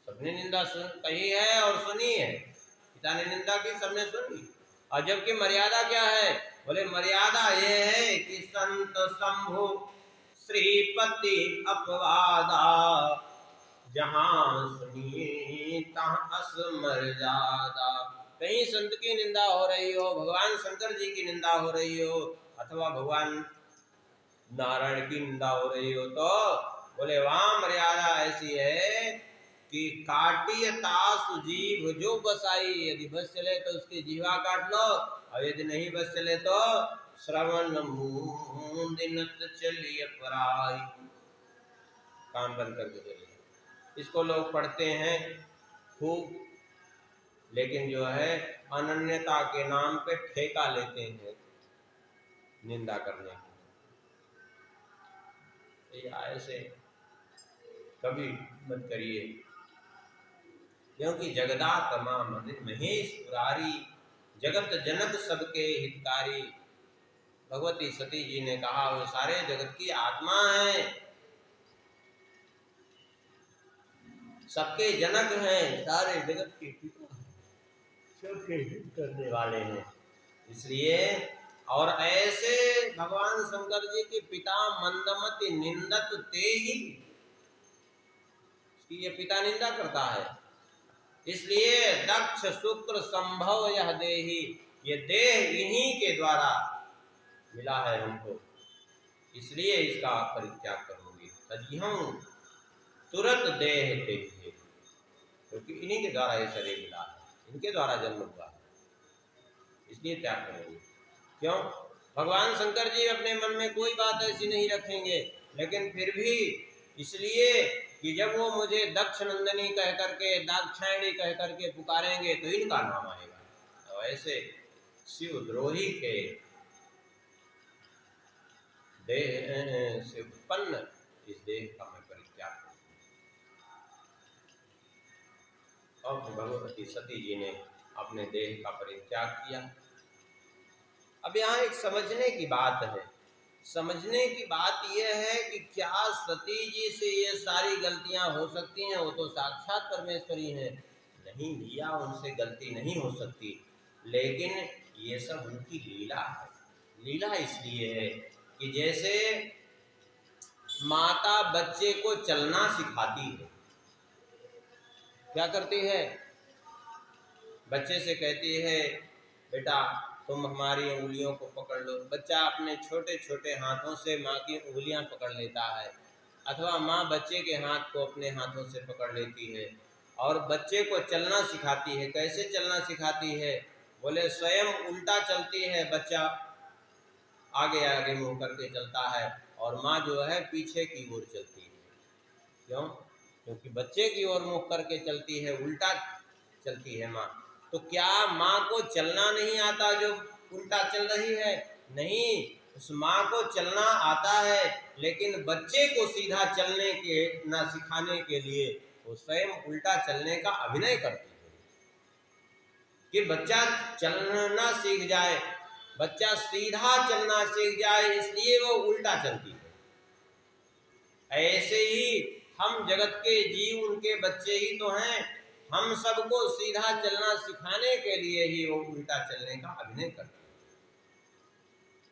S1: सबने निंदा सुन कही है और सुनी है, पिता ने निंदा की, सबने सुनी। और जबकि मर्यादा क्या है? बोले मर्यादा ये है कि संत शंभु श्रीपति अपवादा, जहां सुनिए तहां अस मर्यादा। कहीं संत की निंदा हो रही हो, भगवान शंकर जी की निंदा हो रही हो, अथवा भगवान नारायण की निंदा हो रही हो, तो बोले वहां मर्यादा ऐसी है कि काटिय तासु जीभ जो बसाई। यदि बस चले तो उसकी जीवा काट लो, और यदि नहीं बस चले तो श्रवण मूंदिनत चलिए पराई, काम बंद करके चलिए। इसको लोग पढ़ते हैं खूब, लेकिन जो है अनन्यता के नाम पे ठेका लेते हैं निंदा करने की। ऐसे कभी मत करिए, क्योंकि जगदात्मा महेश पुरारी, जगत जनक सबके हितकारी। भगवती सती जी ने कहा वो सारे जगत की आत्मा है, सबके जनक हैं, सारे जगत के पिता, सबके हित करने वाले हैं। इसलिए और ऐसे भगवान शंकर जी के पिता मंदमति निंदत ते ही, ये पिता निंदा करता है। इसलिए दक्ष शुक्र संभव यह देही, ये देह इन्हीं के द्वारा मिला है हमको, इसलिए इसका परित्याग करोगे। तजिहं तुरंत देह देखे, क्योंकि इन्हीं के द्वारा ये शरीर मिला है, इनके द्वारा जन्म हुआ है, इसलिए त्याग करोगे। क्यों? भगवान शंकर जी अपने मन में कोई बात ऐसी नहीं रखेंगे, लेकिन फिर भी इसलिए कि जब वो मुझे दक्ष नंदनी कह करके, दाक्षायणी कह करके पुकारेंगे तो इनका नाम आएगा। तो ऐसे शिव द्रोही के देह से उत्पन्न इस देह का मैं परित्याग करूं। और भगवती सती जी ने अपने देह का परित्याग किया। अब यहाँ एक समझने की बात है। समझने की बात यह है कि क्या सती जी से ये सारी गलतियां हो सकती हैं? वो तो साक्षात परमेश्वरी हैं। नहीं भैया, उनसे गलती नहीं हो सकती, लेकिन ये सब उनकी लीला है। लीला इसलिए है कि जैसे माता बच्चे को चलना सिखाती है, क्या करती है? बच्चे से कहती है, बेटा तुम हमारी उंगलियों को पकड़ लो। बच्चा अपने छोटे छोटे हाथों से माँ की उंगलियां पकड़ लेता है, अथवा माँ बच्चे के हाथ को अपने हाथों से पकड़ लेती है और बच्चे को चलना सिखाती है। कैसे चलना सिखाती है? बोले स्वयं उल्टा चलती है, बच्चा आगे आगे मुँह करके चलता है और माँ जो है पीछे की ओर चलती है। क्यों? क्योंकि बच्चे की ओर मुँह करके चलती है, उल्टा चलती है माँ। तो क्या माँ को चलना नहीं आता जो उल्टा चल रही है? नहीं, उस माँ को चलना आता है, लेकिन बच्चे को सीधा चलने के ना सिखाने के लिए वो स्वयं उल्टा चलने का अभिनय करती है कि बच्चा चलना सीख जाए, बच्चा सीधा चलना सीख जाए, इसलिए वो उल्टा चलती है। ऐसे ही हम जगत के जीव उनके बच्चे ही तो हैं। हम सबको सीधा चलना सिखाने के लिए ही वो उल्टा चलने का अभिनय करते हैं।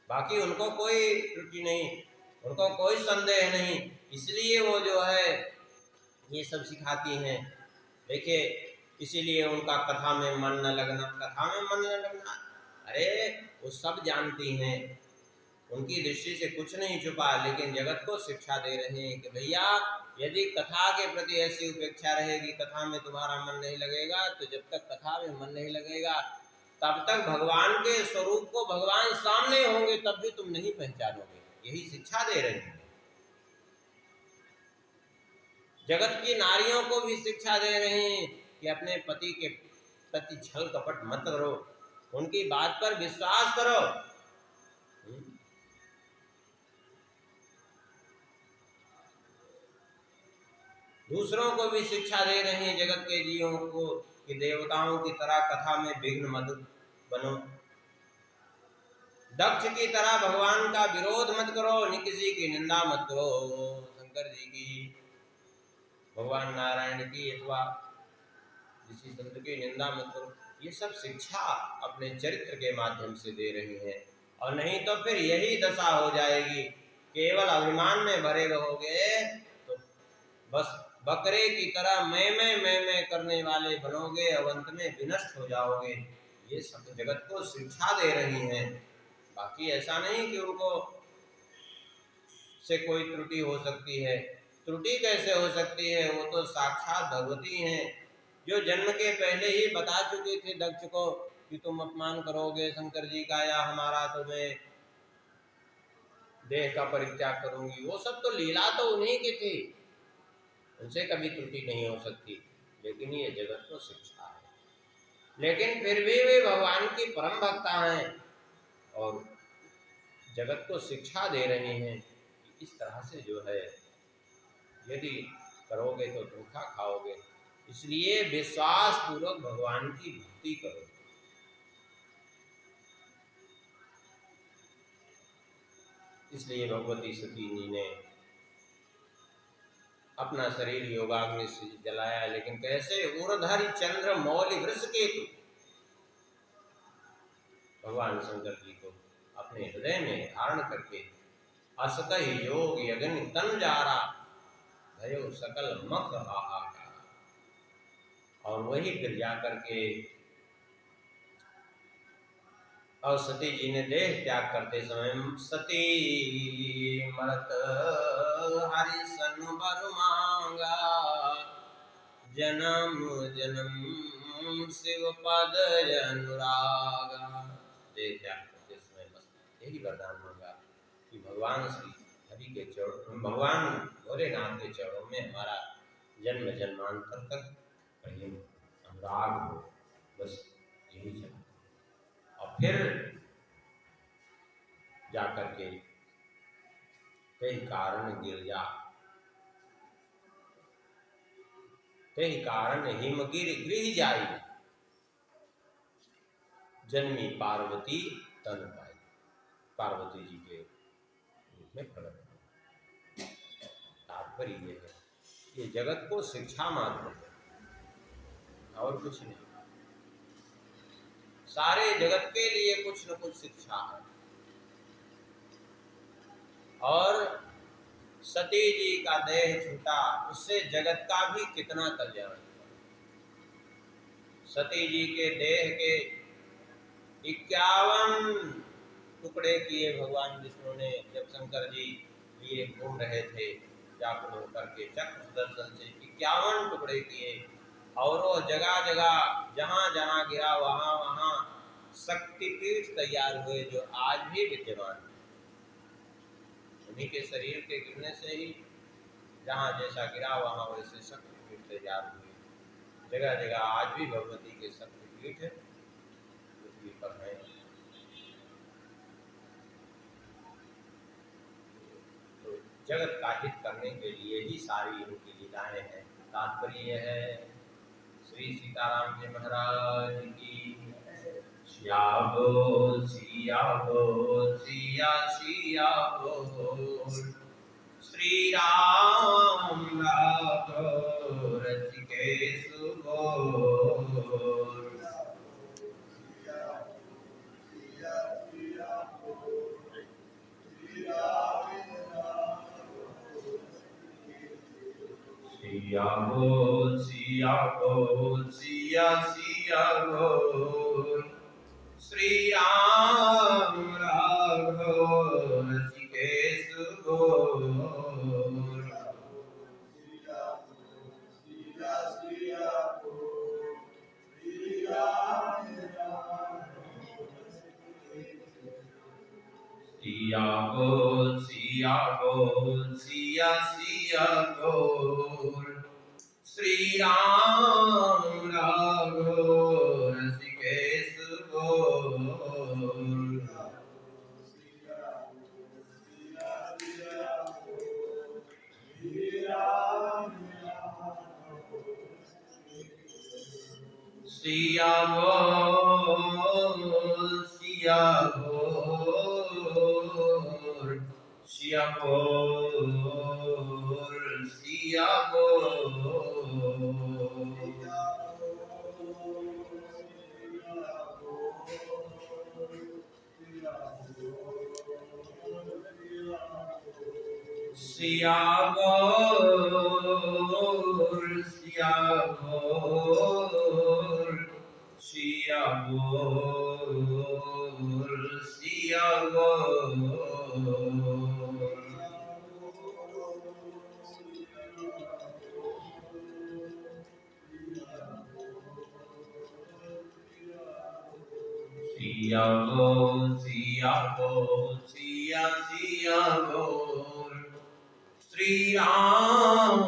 S1: बाकी उनको कोई त्रुटि नहीं, उनको कोई संदेह नहीं, इसलिए वो जो है ये सब सिखाती हैं। देखिए, इसीलिए उनका कथा में मन न लगना। कथा में मन न लगना, अरे वो सब जानती हैं, उनकी दृष्टि से कुछ नहीं छुपा, लेकिन जगत को शिक्षा दे रहे हैं कि भैया यदि कथा के प्रति ऐसी उपेक्षा रहेगी, कथा में तुम्हारा मन नहीं लगेगा, तो जब तक कथा में मन नहीं लगेगा तब तक भगवान के स्वरूप को भगवान सामने होंगे तब भी तुम नहीं पहचानोगे। यही शिक्षा दे रहे हैं। जगत की नारियों को भी शिक्षा दे रहे हैं कि अपने पति के प्रति छल कपट मत करो, उनकी बात पर विश्वास करो। दूसरों को भी शिक्षा दे रहे हैं, जगत के जीवों को, कि देवताओं की तरह कथा में विघ्न मत बनो, दक्ष की तरह भगवान का विरोध मत करो, नि किसी की निंदा मत करो। शंकर जी की, भगवान नारायण की अथवा किसी संत की निंदा मत करो। ये सब शिक्षा अपने चरित्र के माध्यम से दे रही हैं। और नहीं तो फिर यही दशा हो जाएगी, केवल अभिमान में भरे रहोगे तो बस बकरे की तरह मैं करने वाले बनोगे और अंत में विनष्ट हो जाओगे। ये सब जगत को शिक्षा दे रही हैं। बाकी ऐसा नहीं कि उनको से कोई त्रुटि हो सकती है। त्रुटि कैसे हो सकती है? वो तो साक्षात भगवती हैं, जो जन्म के पहले ही बता चुकी थी दक्ष को कि तुम अपमान करोगे शंकर जी का या हमारा, तो मैं देह का परित्याग करूंगी। वो सब तो लीला तो उन्हीं की थी, उनसे कभी त्रुटि नहीं हो सकती। लेकिन ये जगत को शिक्षा है, लेकिन फिर भी वे भगवान की परम भक्ता हैं और जगत को शिक्षा दे रहे हैं। इस तरह से जो है यदि करोगे तो धोखा खाओगे, इसलिए विश्वास पूर्वक भगवान की भक्ति करो। इसलिए भगवती सती जी ने अपना शरीर योगाग्नि से जलाया। लेकिन कैसे? उर्धरि चंद्र मौलि वृष केतु, भगवान शंकर जी को अपने हृदय में धारण करके असत योग यज्ञ तन जारा भयो सकल मख हाहाकार। और वही फिर जा करके और सती जी ने देह त्याग करते समय सती मरत हरि सन बर मांगा, जन्म जन्म शिव पद अनुरागा। देह त्याग करते समय बस यही वरदान मांगा कि भगवान श्री हरि के चरणों, भगवान भोलेनाथ के चरणों में हमारा जन्म जन्मांतर तक प्रेम अनुराग हो, बस यही चाहते। और फिर जाकर के कई कारण गिरजा, कई कारण हिमगिर गृह जाई, जन्मी पार्वती तन पाई। पार्वती जी के रूप में प्रकट हुए। तात्पर्य ये है, ये जगत को शिक्षा मात्र है और कुछ नहीं। सारे जगत के लिए कुछ न कुछ शिक्षा है। और सती जी का देह छूटा, उससे जगत का भी कितना कल्याण हुआ। सती जी के देह के 51 टुकड़े किए भगवान विष्णु ने, जब शंकर जी लिए घूम रहे थे व्याकुल होकर के चक्र सुदर्शन से 51 टुकड़े किए। और वो जगह जगह जहाँ जहाँ गिरा वहाँ वहाँ शक्तिपीठ तैयार हुए, जो आज भी विद्यमान है। उन्हीं के शरीर के गिरने से ही जहाँ जैसा गिरा वहाँ वैसे शक्तिपीठ तैयार हुए। जगह जगह आज भी भगवती के शक्तिपीठ पृथ्वी पर है। तो जगत का हित करने के लिए ही सारी इनकी लीलाएं हैं। तात्पर्य है श्री सीताराम जी महाराज की। सिया बोल सिया बोल सिया सिया बोल, श्री राम राघव रसिकेश बोल। सिया बोल सिया बोल सिया सिया बोल, श्री राम राघव रसिकेश बोल। सिया बोल सिया बोल सिया सिया बोल, श्री राम राघव रसिकेश बोल। सिया बोल सिया बोल सिया बोल सिया बोल। सिया बोल सिया बोल सिया बोल सिया बोल। सिया बोल सिया बोल सिया सिया बोल, श्री राम